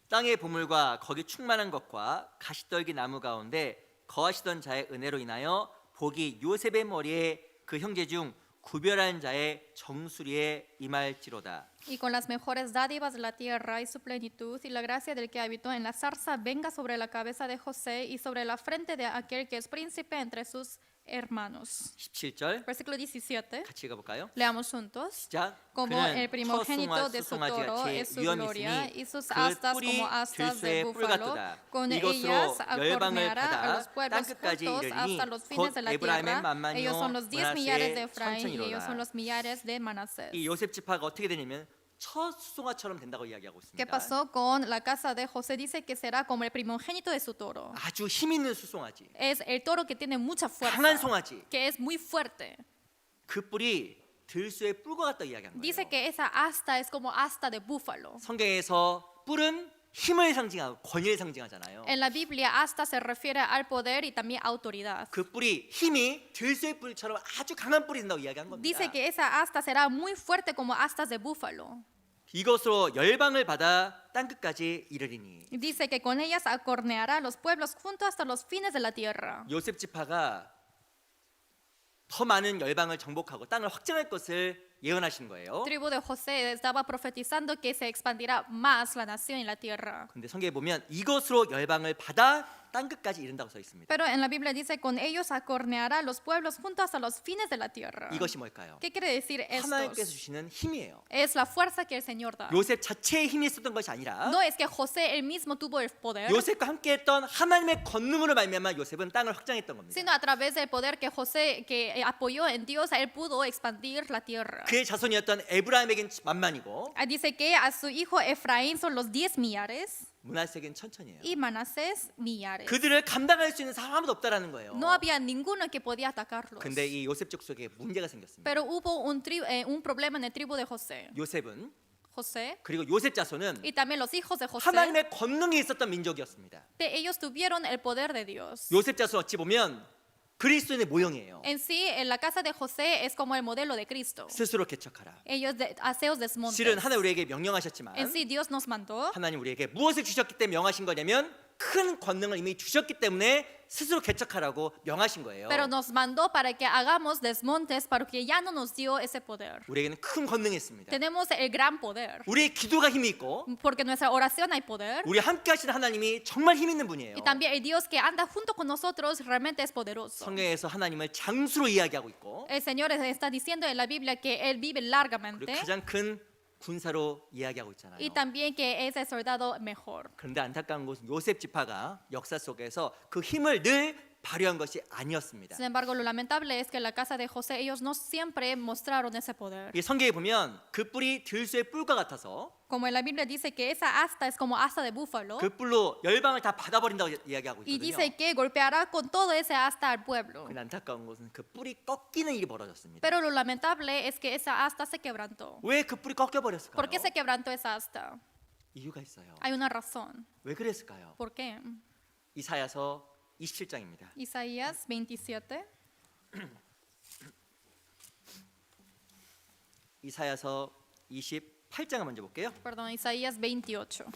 땅의 보물과 거기 충만한 것과 가시떨기 나무 가운데 거하시던 자의 은혜로 인하여 복이 요셉의 머리에 그 형제 중 구별한 자의 정수리에 임할지로다. Y con las mejores dádivas de la tierra y su plenitud y la gracia del que habitó en la zarza venga sobre la cabeza de José y sobre la frente de aquel que es príncipe entre sus hermanos. 17절 Versículo 17. 같이 읽어볼까요? Leamos juntos. 시작. Como 그는 el primogénito de su 수송아지 toro 같이 es su 위엄이 gloria 있으니 y sus 그 astas 뿔이 como astas de 들소의 뿔 búfalo, 같도다. con 이것으로 ellas 열방을 acorneará a 받아 los pueblos 땅끝까지 juntos 이르리니 hasta los 곧 fines de la 에브라임의 tierra. 만만이요 Ellos son los 10 millares de 므낫세의 Efraín y ellos son 천천이로다. los millares de Manasés. 이 요셉 지파가 어떻게 되냐면 첫 수송아처럼 된다고 이야기하고 ¿Qué 있습니다. pasó con la casa de José? Dice que será como el primogénito de su toro. 아주 힘 있는 수송아지, Es el toro que tiene mucha fuerza, 강한 송아지. que es muy fuerte. 그 뿔이 들소의 뿔과 같다 이야기한 거예요. Dice que esa asta es como asta de búfalo. 성경에서 뿔은 힘을 상징하고 권위를 상징하잖아요. En la Biblia asta se refiere al poder y también autoridad. 그 뿔이 힘이 들쇠 뿔처럼 아주 강한 뿔이 된다고 이야기한 겁니다. Dice que esa asta será muy fuerte como astas de búfalo. 이것으로 열방을 받아 땅 끝까지 이르리니. Dice que con ellas acorneará a los pueblos junto hasta los fines de la tierra. 요셉 지파가 더 많은 열방을 정복하고 땅을 확장할 것을 예언하신 거예요. Tribu de José estaba profetizando que se expandirá más la nación y la tierra. 근데 성경에 보면 이것으로 열방을 받아 땅 끝까지 이른다고 써 있습니다. Pero en la Biblia dice con ellos acorneará a los pueblos junto hasta los fines de la tierra. 이것이 뭘까요? ¿Qué quiere decir 하나님께서 esto? 주시는 힘이에요. Es la fuerza que el Señor da. 요셉 자체의 힘이 있었던 것이 아니라 No es que José él mismo tuvo el poder, 요셉과 함께했던 하나님의 권능으로 말미암아 요셉은 땅을 확장했던 겁니다. sino a través del poder que José que apoyó en Dios, él pudo expandir la tierra. 그의 자손이었던 에브라임에겐 만만이고 Dice que a su hijo Efraín son los 10 millares 므낫세에겐 천천이에요. y Manasés millares. 그들을 감당할 수 있는 사람 아무도 없다라는 거예요. No había ninguno que podía atacarlos. 근데 이 요셉 족속에 문제가 생겼습니다. Pero hubo un problema en el tribu de José. 요셉은 José 그리고 요셉 자손은 y también los hijos de José, 하나님의 권능이 있었던 민족이었습니다. ellos tuvieron el poder de Dios. 요셉 자손 어찌 보면 그리스도인의 모형이에요. En sí, en la casa de José es como el modelo de Cristo. 스스로 개척하라. Ellos aseos desmontes. 실은 하나님 우리에게 명령하셨지만 En sí, Dios nos mandó. 하나님 우리에게 무엇을 주셨기 때문에 명하신 거냐면 큰 권능을 이미 주셨기 때문에 스스로 개척하라고 명하신 거예요. Pero nos mandó para que hagamos desmontes, para que ya no nos dio ese poder. 우리에게는 큰 권능이 있습니다. Tenemos el gran poder. 우리의 기도가 힘이 있고 Porque en nuestra oración hay poder. 우리 함께 하시는 하나님이 정말 힘 있는 분이에요. Y también el Dios que anda junto con nosotros realmente es poderoso. 성경에서 하나님을 장수로 이야기하고 있고 El Señor está diciendo en la Biblia que Él vive 그리고 largamente 가장 큰 군사로 이야기하고 있잖아요. y también que es el soldado mejor. 그런데 안타까운 것은 요셉 지파가 역사 속에서 그 힘을 늘 발휘한 것이 아니었습니다. Sin embargo, lo lamentable es que en la casa de José ellos no siempre mostraron ese poder. 이 성경에 보면 그 뿔이 들쇠의 뿔과 같아서 Como en la Biblia dice que esa asta es como asta de búfalo 그 뿔로 열방을 다 받아버린다고 이야기하고 y 있거든요. dice que golpeará con todo ese asta al pueblo. 근데 안타까운 것은 그 뿔이 꺾이는 일이 벌어졌습니다. Pero lo lamentable es que esa asta se quebrantó. 왜 그 뿔이 꺾여버렸을까요? ¿Por qué se quebrantó esa asta? 이유가 있어요. Hay una razón. 왜 그랬을까요? ¿Por qué? 이사야서 27장입니다. Isaías 27. 이사야서 28장을 먼저 볼게요. Perdón, Isaías 28.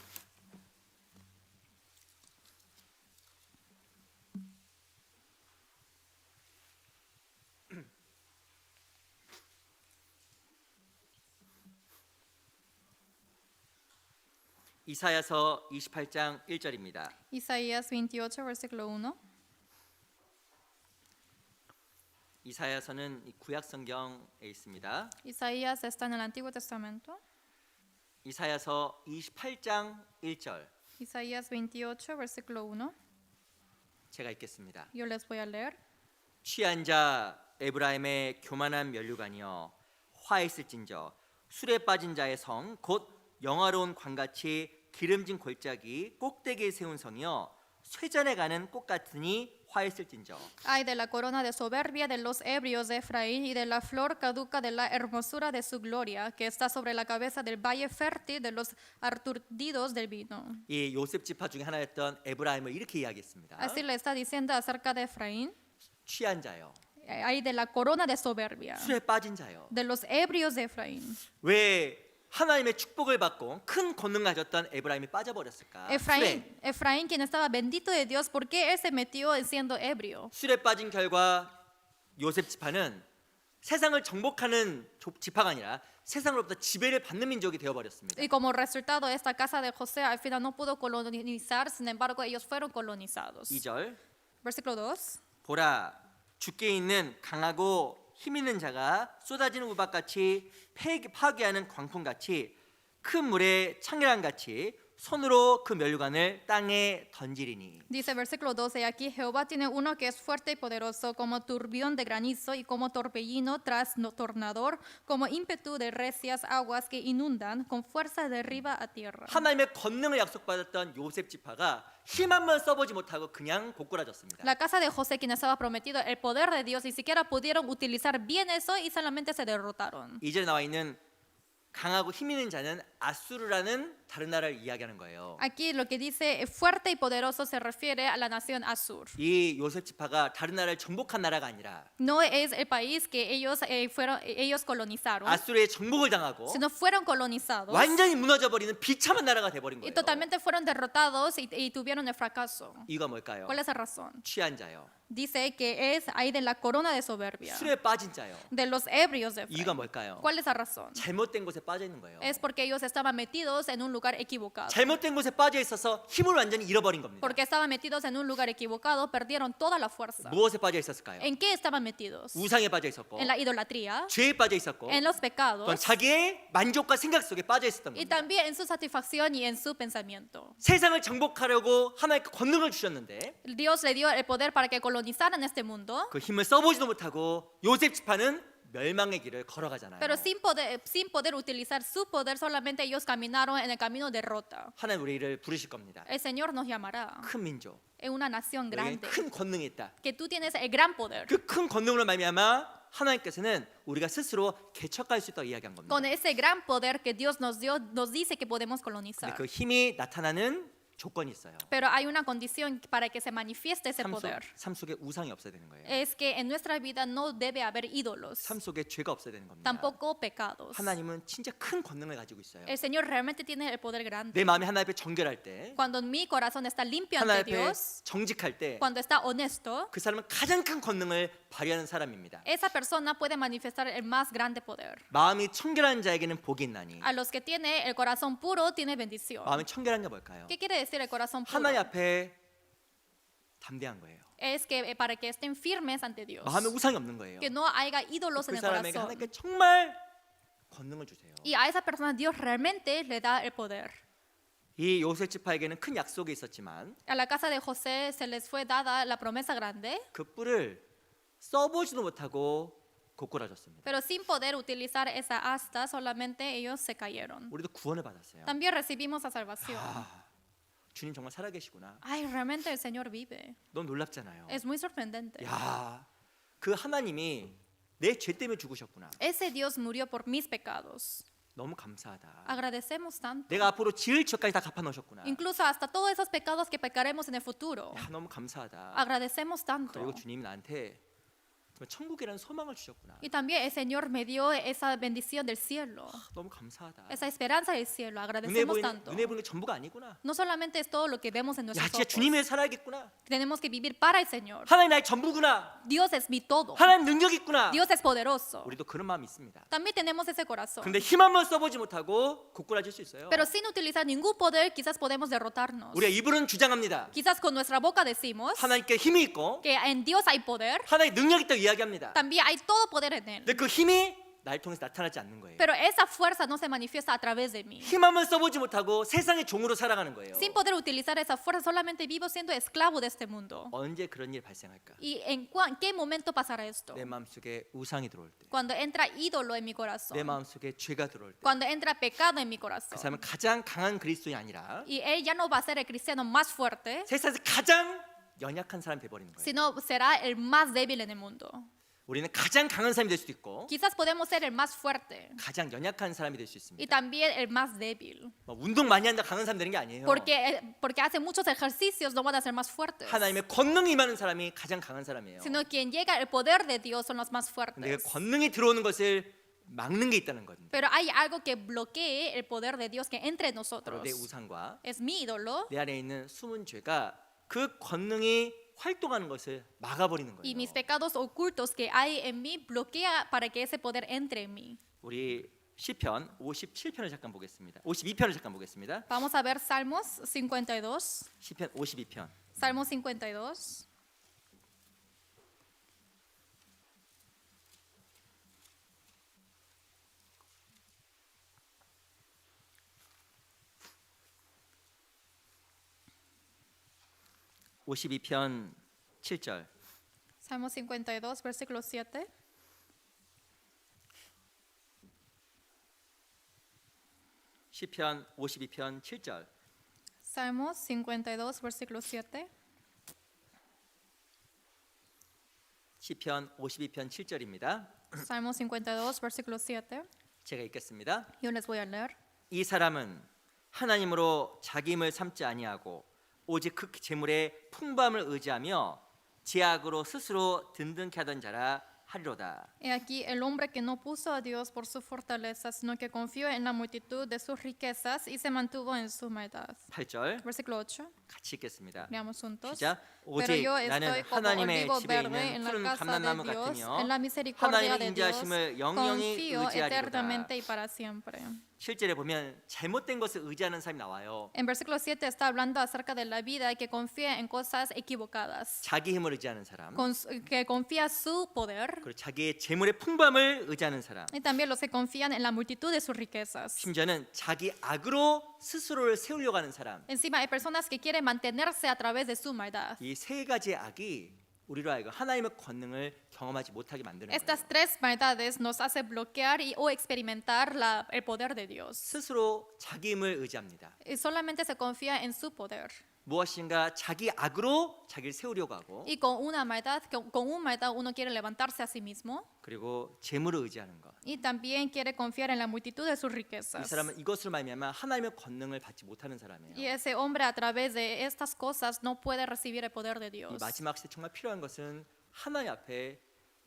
이사야서 28장 1절입니다. Isaías 28, versículo 1. 이사야서는 이 구약 성경에 있습니다. Isaías está en el Antiguo Testamento. 이사야서 28장 1절 Isaías 28, versículo 1. 제가 읽겠습니다. Yo les voy a leer. 취한 자 에브라임의 교만한 면류관이여 화 있을진저 술에 빠진 자의 성 곧 영화로운 광같이 기름진 골짜기 꼭대기에 세운 성이여 쇠잔에 가는 꽃 같으니 화 있을진저. Ay de la corona de soberbia de los ebrios de Efraín y de la flor caduca de la hermosura de su gloria, que está sobre la cabeza del valle fértil de los aturdidos del vino. 이 요셉 지파 중에 하나였던 에브라임을 이렇게 이야기했습니다. Así le está diciendo acerca de Efraín. 취한 자요, Ay de la corona de soberbia 술에 빠진 자요. de los ebrios de Efraín. 왜 하나님의 축복을 받고 큰 권능 가졌던 에브라임이 빠져버렸을까? Efraín, quien estaba bendito de Dios, ¿por qué él se metió en siendo ebrio? 술에 빠진 결과 요셉 지파는 세상을 정복하는 지파가 아니라 세상으로부터 지배를 받는 민족이 되어버렸습니다. Y como resultado, esta casa de José al final no pudo colonizar, sin embargo, ellos fueron colonizados. 2절 Versículo 2. 보라 주께 있는 강하고 힘 있는 자가 쏟아지는 우박같이 파괴하는 광풍같이 큰 물에 창렬함같이 손으로 그 면류관을 땅에 던지리니. Dice versículo 12, aquí Jehová tiene uno que es fuerte y poderoso, como turbión de granizo y como torbellino tras tornador, como ímpetu de recias aguas que inundan, con fuerza derriba a tierra. 하나님의 권능을 약속받았던 요셉 지파가 힘 한 번 써보지 못하고 그냥 고꾸라졌습니다. La casa de José, quien estaba prometido el poder de Dios, ni siquiera pudieron utilizar bien eso y solamente se derrotaron. 2절에 나와 있는 강하고 힘 있는 자는 아수르라는 다른 나라를 이야기하는 거예요. Aquí lo que dice fuerte y poderoso se refiere a la nación Asur. 이 요셉 지파가 다른 나라를 정복한 나라가 아니라 No es el país que ellos colonizaron, 아수르의 정복을 당하고 sino fueron colonizados 완전히 무너져 버리는 비참한 나라가 돼 버린 y 거예요. totalmente fueron derrotados y tuvieron el fracaso. 이유가 뭘까요? ¿Cuál es la razón? 취한 자요. Dice que es ahí de la corona de soberbia, 술에 빠진 자요. de los ebrios de 이유가 fe. 뭘까요? ¿Cuál es la razón? 잘못된 곳에 빠져 있는 거예요. Es porque ellos estaban metidos en un lugar equivocado. 잘못된 곳에 빠져 있어서 힘을 완전히 잃어버린 겁니다. Porque estaban metidos en un lugar equivocado, perdieron toda la fuerza. 무엇에 빠져 있었을까요? ¿En qué estaban metidos? 우상에 빠져 있었고, En la idolatría, 죄에 빠져 있었고, en los 또 pecados 자기의 만족과 생각 속에 빠져 있었던 y 겁니다. también en su satisfacción y en su pensamiento. 세상을 정복하려고 하나님께 권능을 주셨는데 Dios le dio el poder para que colonizaran este mundo, 그 힘을 써보지도 못하고 요셉 지파는 멸망의 길을 걸어가잖아요. pero sin poder utilizar su poder, solamente ellos caminaron en el camino de derrota. 하나님 우리를 부르실 겁니다. El Señor nos llamará 큰 민족, en una nación 여기 grande, 큰 권능이 있다. que tú tienes el gran poder. 그 큰 권능으로 말미암아 하나님께서는 우리가 스스로 개척할 수 있다고 이야기한 겁니다. Con ese gran poder que Dios nos dio, nos dice que podemos 근데 colonizar. 그 힘이 나타나는 조건이 있어요. Pero hay una condición para que se manifieste ese poder. 삶 속에 우상이 없어야 되는 거예요. Es que en nuestra vida no debe haber ídolos, 삶 속에 죄가 없어야 되는 겁니다. tampoco pecados. 하나님은 진짜 큰 권능을 가지고 있어요. El Señor realmente tiene el poder grande. 내 마음이 하나님 앞에 정결할 때, Cuando mi corazón está limpio 하나님 ante 앞에 Dios, 정직할 때, cuando está honesto, 그 사람은 가장 큰 권능을 발휘하는 사람입니다. esa persona puede manifestar el más grande poder. 마음이 청결한 자에게는 복이 있나니. A los que tiene el corazón puro tiene bendición. 마음이 청결한 게 뭘까요? ¿Qué quiere decir el corazón puro? 하나님 앞에 담대한 거예요. Es que para que estén firmes ante Dios, 마음에 우상이 없는 거예요. que no haya ídolos en 그 el 사람에게 corazón. 하나님께 정말 권능을 주세요. Y a esa persona Dios realmente le da el poder. 이 요셉 지파에게는 큰 약속이 있었지만 A la casa de José se les fue dada la promesa grande, 그 뿔을 써보지도 못하고 고꾸라졌습니다. pero sin poder utilizar esa asta, solamente ellos se cayeron. 우리도 구원을 받았어요. También recibimos la salvación. 주님 정말 살아계시구나. Ay, realmente el Señor vive. 너무 놀랍잖아요. Es muy sorprendente. 야, 그 하나님이 내 죄 때문에 죽으셨구나. Ese Dios murió por mis pecados. 너무 감사하다. Agradecemos tanto. 내가 앞으로 지을 죄까지 다 갚아 놓으셨구나. Incluso hasta todos esos pecados que pecaremos en el futuro. 야, 너무 감사하다. Agradecemos tanto. 그리고 주님이 나한테 정말 천국이라는 소망을 주셨구나. Y también el Señor me dio esa bendición del cielo, 너무 감사하다. esa esperanza del cielo. 눈에 Agradecemos 보이는 tanto. 게 전부가 아니구나. No solamente es todo lo que vemos en 야, nuestros 진짜 ojos. 주님을 살아야겠구나. Tenemos que vivir para el Señor. 하나님 나의 전부구나. Dios es mi todo. 하나님 능력 있구나. Dios es poderoso. 우리도 그런 마음이 있습니다. También tenemos ese corazón. 근데 힘 한번 써보지 못하고 고꾸라질 수 있어요. Pero sin utilizar ningún poder, quizás podemos derrotarnos. 우리가 입으로는 주장합니다. Quizás con nuestra boca decimos 하나님께 힘이 있고 que en Dios hay poder, 하나님 능력 있다고 이야기합니다. también hay todo poder en Él. 근데 그 힘이 날 통해서 나타나지 않는 거예요. Pero esa fuerza no se manifiesta a través de mí. 힘 한번 써보지 못하고 세상의 종으로 살아가는 거예요. Sin poder utilizar esa fuerza, solamente vivo siendo esclavo de este mundo. 언제 그런 일 발생할까? ¿Y en qué momento pasará esto? 내 마음속에 우상이 들어올 때, Cuando entra ídolo en mi 내 corazón, 마음속에 죄가 들어올 때, cuando entra pecado en mi 그 corazón. 사람은 가장 강한 그리스도인이 아니라 Y él ya no va a ser el cristiano más fuerte, 세상에서 가장 연약한 사람이 돼버리는 거예요. sino será el más débil en el mundo. 우리는 가장 강한 사람이 될 수도 있고 Quizás podemos ser el más fuerte 가장 연약한 사람이 될 수 y 있습니다. también el más débil. 뭐 운동 많이 한다 강한 사람 되는 게 아니에요. Porque hace muchos ejercicios no van a ser más fuertes, 하나님의 권능이 임하는 사람이 가장 강한 사람이에요. sino quien llega al poder de Dios son los más 근데 그 fuertes. 권능이 들어오는 것을 막는 게 있다는 겁니다. Pero hay algo que bloquee el poder de Dios que entre en 바로 nosotros. 내 우상과 Es mi ídolo 내 안에 있는 숨은 죄가 그 권능이 활동하는 것을 막아버리는 y 거예요. mis pecados ocultos que hay en mí bloquea para que ese poder entre en mí. 우리 시편 57편을 잠깐 보겠습니다. 52편을 잠깐 보겠습니다. Vamos a ver Salmos 52. 시편 52편. Salmo 52. (52편) 7절. Salmo 52, versículo 7. 시편 52편 7절. Salmos 52, versículo 7. 시편 52편 7절입니다. Salmo 52, versículo 7. 제가 읽겠습니다. Yo les voy a leer. 이 사람은 하나님으로 자기 힘을 삼지 아니하고 오직 그 재물의 풍부함을 의지하며 제약으로 스스로 든든케 하던 자라 하리로다. He aquí el hombre que no puso a Dios por su fortaleza, sino que confió en la multitud de sus riquezas y se mantuvo en su maldad. 8절 Versículo 8. 같이 읽겠습니다. Leamos juntos. 시작. Pero 오직 yo 나는 estoy como 하나님의 olivo 집에 verde 있는 en la 푸른 casa de 감람나무 Dios, 같으며 en la misericordia 하나님의 de Dios, 인자하심을 영영이 confío 의지하리로다. eternamente y para siempre. 7절에 보면 잘못된 것을 의지하는 사람이 나와요. En versículo 7 está hablando acerca de la vida y que confía en cosas equivocadas, 자기 힘을 의지하는 사람, que confía su poder, 그리고 자기의 재물의 풍부함을 의지하는 사람, y también los que confían en la multitud de sus riquezas. 심지어는 자기 악으로 스스로를 세우려고 하는 사람. Encima hay personas que quieren mantenerse a través de su maldad. 이 세 가지의 악이 우리로 하여금 하나님의 권능을 경험하지 못하게 만드는 Estas 거예요. tres maldades nos hace bloquear o experimentar el poder de Dios. 스스로 자기 힘을 의지합니다. Y solamente se confía en su poder. 무엇인가 자기 악으로 자기를 세우려고 하고, Y con una maldad, con un maldad uno quiere levantarse a sí mismo 그리고 재물을 의지하는 것. y también quiere confiar en la multitud de sus 이 riquezas. 사람은 이것으로 말미암아 하나님의 권능을 받지 못하는 사람이에요. Y ese hombre a través de estas cosas no puede recibir el poder de 이 Dios. 마지막 시대 정말 필요한 것은 하나님 앞에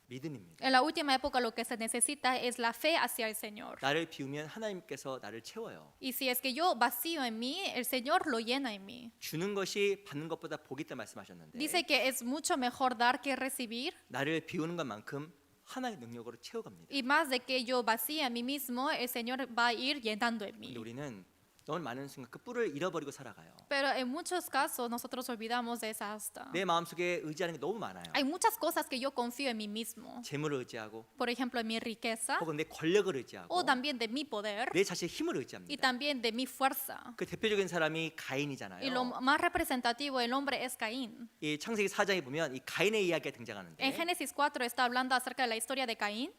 믿음입니다. En la última época lo que se necesita es la fe hacia el Señor. 나를 비우면 하나님께서 나를 채워요. Y si es que yo vacío en mí, el Señor lo llena en mí. 주는 것이 받는 것보다 복이 있다 말씀하셨는데, Dice que es mucho mejor dar que recibir. 나를 비우는 것만큼 하나님의 능력으로 채워갑니다. Y más de que yo vacíe a mí mismo, el Señor va a ir llenando en 근데 mí. 우리는 너무 많은 순간 그 뿔을 잃어버리고 살아가요. Pero en muchos casos nosotros olvidamos de esa asta. 내 마음속에 의지하는 게 너무 많아요. Hay muchas cosas que yo confío en mí mismo. 재물을 의지하고, Por ejemplo, en mi riqueza 혹은 내 권력을 의지하고, o también de mi poder 내 자신의 힘을 y 의지합니다. también de mi fuerza. 그 대표적인 사람이 Y lo 가인이잖아요. más representativo del hombre es Caín. 이 창세기 4장에 보면 이 가인의 이야기가 등장하는데, En Génesis 4 está hablando acerca de la historia de Caín.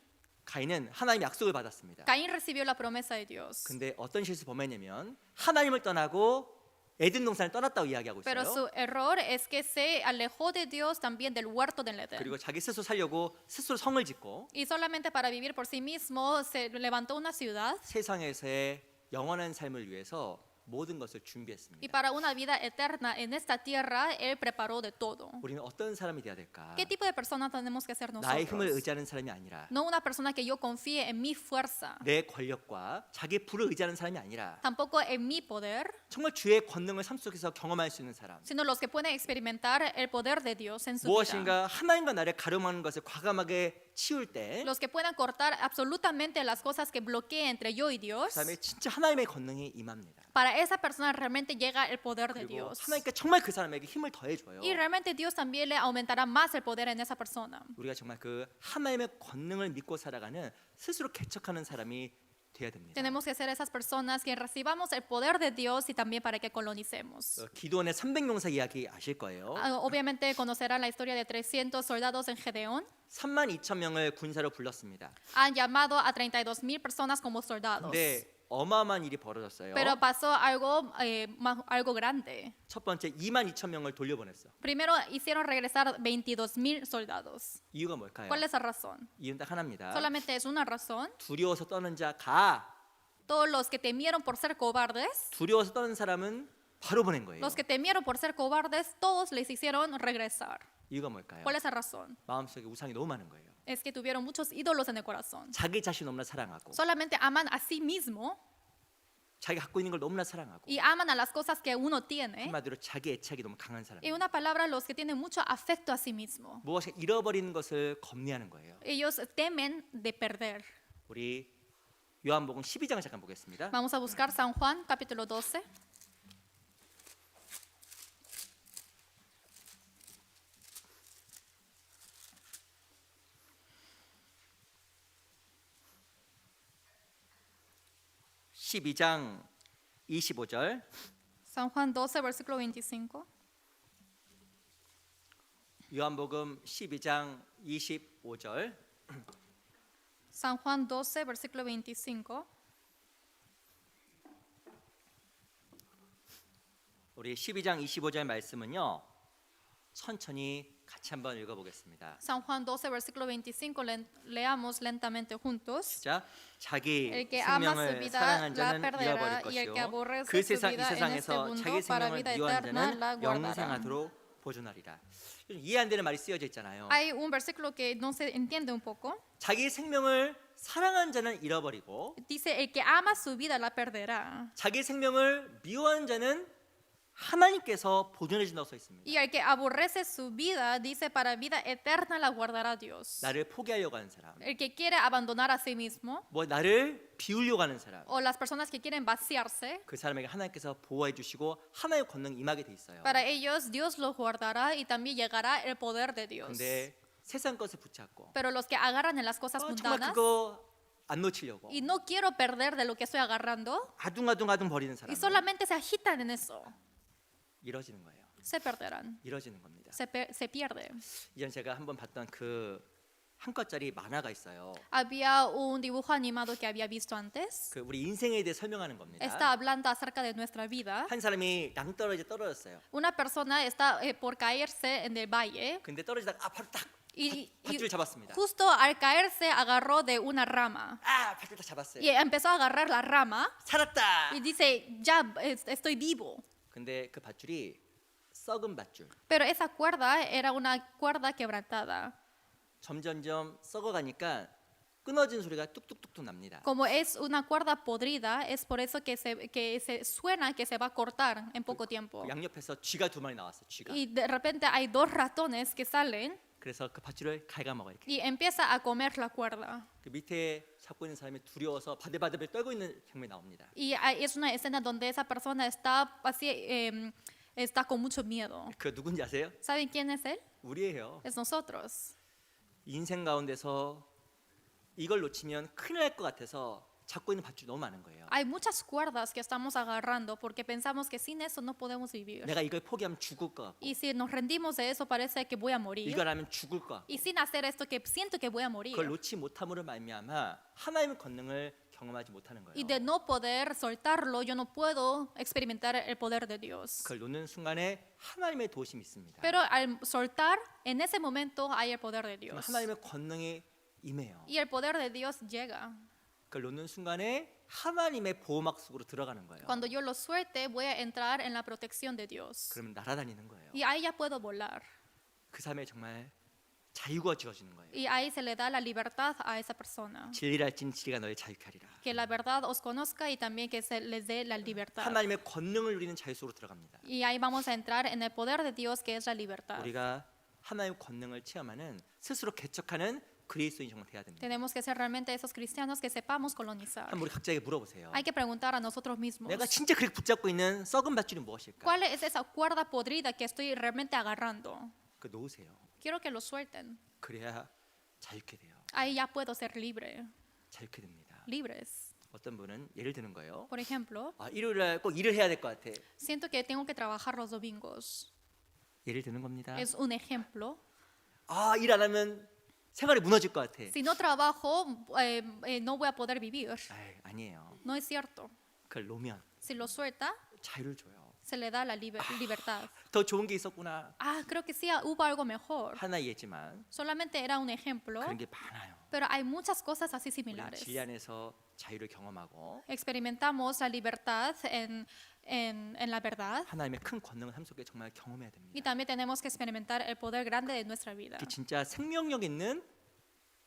가인은 하나님의 약속을 받았습니다. Caín recibió la promesa de Dios. 근데 어떤 실수 범했냐면 하나님을 떠나고 에덴 동산을 떠났다고 이야기하고 Pero 있어요. su error es que se alejó de Dios también del huerto del Edén. 그리고 자기 스스로 살려고 스스로 성을 짓고 Y solamente para vivir por sí mismo se levantó una ciudad 세상에서의 영원한 삶을 위해서 모든 것을 y 준비했습니다. para una vida eterna en esta tierra Él preparó de todo. 우리는 어떤 사람이 돼야 될까? ¿Qué tipo de persona tenemos que ser 나의 힘을 nosotros? 의지하는 사람이 아니라 No una persona que yo confíe en mi fuerza, 내 권력과 자기 부를 의지하는 사람이 아니라 tampoco en mi poder, 정말 주의 권능을 삶 속에서 경험할 수 있는 사람. sino los que pueden experimentar el poder de Dios en su vida. 무엇인가 하나님과 나를 가름하는 것을 과감하게 치울 때 Los que puedan cortar absolutamente las cosas que bloqueen entre yo y Dios. 그다음에 진짜 하나님의 권능이 임합니다. Para esa persona realmente llega el poder de 그리고 Dios. 하나님께 정말 그 사람에게 힘을 더해줘요. Y realmente Dios también le aumentará más el poder en esa persona. 우리가 정말 그 하나님의 권능을 믿고 살아가는 스스로 개척하는 사람이 돼야 됩니다. Tenemos que ser esas personas que recibamos el poder de Dios y también para que colonicemos. 기도원의 300용사 이야기 아실 거예요. Obviamente conocerán la historia de 300 soldados en Gedeón. 32,000명을 군사로 불렀습니다. Han llamado a 32,000 personas como soldados. 근데 어마어마한 일이 벌어졌어요. Pero pasó algo grande. 첫 번째 22,000명을 돌려보냈어. Primero hicieron regresar 22,000 soldados. 이유가 뭘까요? ¿Cuál es la razón? 이유는 딱 하나입니다. Solamente es una razón. 두려워서 떠는 자 가. Todos los que temieron por ser cobardes, 두려워서 떠는 사람은 바로 보낸 거예요. los que temieron por ser cobardes, todos les hicieron regresar. 이유가 뭘까요? ¿Cuál es la razón? 마음속에 우상이 너무 많은 거예요. Es que tuvieron muchos ídolos en el corazón. 자기 자신 너무나 사랑하고 Solamente aman a sí mismo 자기가 갖고 있는 걸 너무나 사랑하고 y aman a las cosas que uno tiene. 한마디로 자기 애착이 너무 강한 사람. Y una palabra, los que tienen mucho afecto a sí mismo. 무엇을 잃어버리는 것을 겁내하는 거예요. Ellos temen de perder. 우리 요한복음 12장을 잠깐 보겠습니다. Vamos a buscar San Juan, capítulo 12. (12장 25절) San Juan 12, versículo 25. 요한복음 12장 25절 San Juan 12, versículo 25. 우리 12장 25절 말씀은요 천천히 같이 한번 읽어보겠습니다. San Juan 12, versículo 25, leamos lentamente juntos. 자, 자기 El que ama su 생명을 vida 사랑한 la 자는 perderá, 잃어버릴 y el que 것이요 aborrece 그 su 세상 이 vida en este 세상에서 mundo 자기 para 생명을 vida 미워하는 eterna 자는 la guardará. 영생하도록 보존하리라. 이해 안 되는 말이 쓰여져 있잖아요. Hay un versículo que no se entiende un poco. 자기 생명을 사랑한 자는 잃어버리고 Dice, el que ama su vida la perderá. 자기 생명을 미워하는 자는 하나님께서 보존해 준다고 써 있습니다. Y el que aborrece su vida, dice, para vida eterna la guardará Dios. 나를 포기하려고 하는 사람, El que quiere abandonar a sí mismo, 뭐 나를 비우려고 하는 사람, o las personas que quieren vaciarse, 그 사람에게 하나님께서 보호해 주시고 하나님의 권능이 임하게 돼 있어요. para ellos Dios los guardará y también llegará el poder de Dios. 근데 세상 것을 붙잡고 Pero los que agarran en las cosas 정말 mundanas, 그거 안 놓치려고 y no quiero perder de lo que estoy agarrando, 아둥아둥 버리는 사람 y solamente se agitan en eso, 이뤄지는 거예요. se perderán, 이뤄지는 겁니다. se pierde. 이전 제가 한번 봤던 그 한 컷짜리 만화가 있어요. Había un dibujo animado que había visto antes. 그 우리 인생에 대해 설명하는 겁니다. Está hablando acerca de nuestra vida. 한 사람이 낭떠러지에 떨어졌어요. Una persona está por caerse en el valle 근데 떨어지다가 바로 딱 y 밧줄 잡았습니다. justo al caerse agarró de una rama 밧줄 딱 잡았어요. y empezó a agarrar la rama 살았다. y dice, ya estoy vivo. 근데 그 밧줄이 썩은 밧줄. Pero esa cuerda era una cuerda quebrantada. 점점점 썩어가니까 끊어진 소리가 뚝뚝뚝뚝 납니다. Como es una cuerda podrida, es por eso que se suena que se va a cortar en poco tiempo. 그 양옆에서 쥐가 두 마리 나왔어요. 쥐가. Y de repente hay dos ratones que salen 그래서 그 밧줄을 갉아먹어 이렇게. y empieza a comer la cuerda. 그 밑에 잡고 있는 사람이 두려워서 바들바들 떨고 있는 장면이 나옵니다. Y es una escena donde esa persona está así, está con mucho miedo. 그 누군지 아세요? ¿Saben quién es él? 우리예요. Es nosotros. 인생 가운데서 이걸 놓치면 큰일 날 것 같아서 잡고 있는 밧줄이 너무 많은 거예요. Hay muchas cuerdas que estamos agarrando porque pensamos que sin eso no podemos vivir. 내가 이걸 포기하면 죽을 것 같고 Y si nos rendimos de eso parece que voy a morir. 이걸 하면 죽을 것 같고 Y sin hacer esto que siento que voy a morir. 그걸 놓지 못함으로 말미암아 하나님의 권능을 경험하지 못하는 거예요. Y de no poder soltarlo, yo no puedo experimentar el poder de Dios. 그걸 놓는 순간에 하나님의 도심이 있습니다. Pero al soltar, en ese momento hay el poder de 그럼 Dios. 하나님의 권능이 임해요. Y el poder de Dios llega. 그걸 놓는 순간에 하나님의 보호막 속으로 들어가는 거예요. Cuando yo lo suelte, voy a entrar en la protección de Dios. 그러면 날아다니는 거예요. Y ahí ya puedo volar. 그 삶에 정말 자유가 주어지는 거예요. Y ahí se le da la libertad a esa persona. 진리를 알진 진리가 너희 자유케 하리라. Que la verdad os conozca y también que se les dé la libertad. 하나님의 권능을 누리는 자유 속으로 들어갑니다. Y ahí vamos a entrar en el poder de Dios que es la libertad. 우리가 하나님의 권능을 체험하는 스스로 개척하는 그리스도인이 정말 돼야 됩니다. Tenemos que ser realmente esos cristianos que sepamos colonizar. 한번 우리 각자에게 물어보세요. Hay que preguntar a nosotros mismos. 내가 진짜 그렇게 붙잡고 있는 썩은 밧줄이 무엇일까? ¿Cuál es esa cuerda podrida que estoy realmente agarrando? 그 놓으세요. Quiero que lo suelten. 그래야 자유케 돼요. Ahí ya puedo ser libre, 자유케 됩니다. libres. 어떤 분은 예를 드는 거예요. Por ejemplo, 일요일 날 꼭 일을 해야 될 것 같아. siento que tengo que trabajar los domingos. 예를 드는 겁니다. Es un ejemplo. 일 안 하면 생활이 무너질 것 같아. Si no trabajo, no voy a poder vivir. 아니에요. No es cierto. 그걸 놓으면 Si lo suelta, 자유를 줘요. se le da la libertad. 더 좋은 게 있었구나. Creo que sí hubo algo mejor. 하나 이해했지만 Solamente era un ejemplo, 그런 게 많아요. pero hay muchas cosas así 우리는 similares. 진리 안에서 자유를 경험하고 Experimentamos la libertad en la verdad 하나님의 큰 권능을 삶 속에 정말 경험해야 y 됩니다. también tenemos que experimentar el poder grande de nuestra vida. 그게 진짜 생명력 있는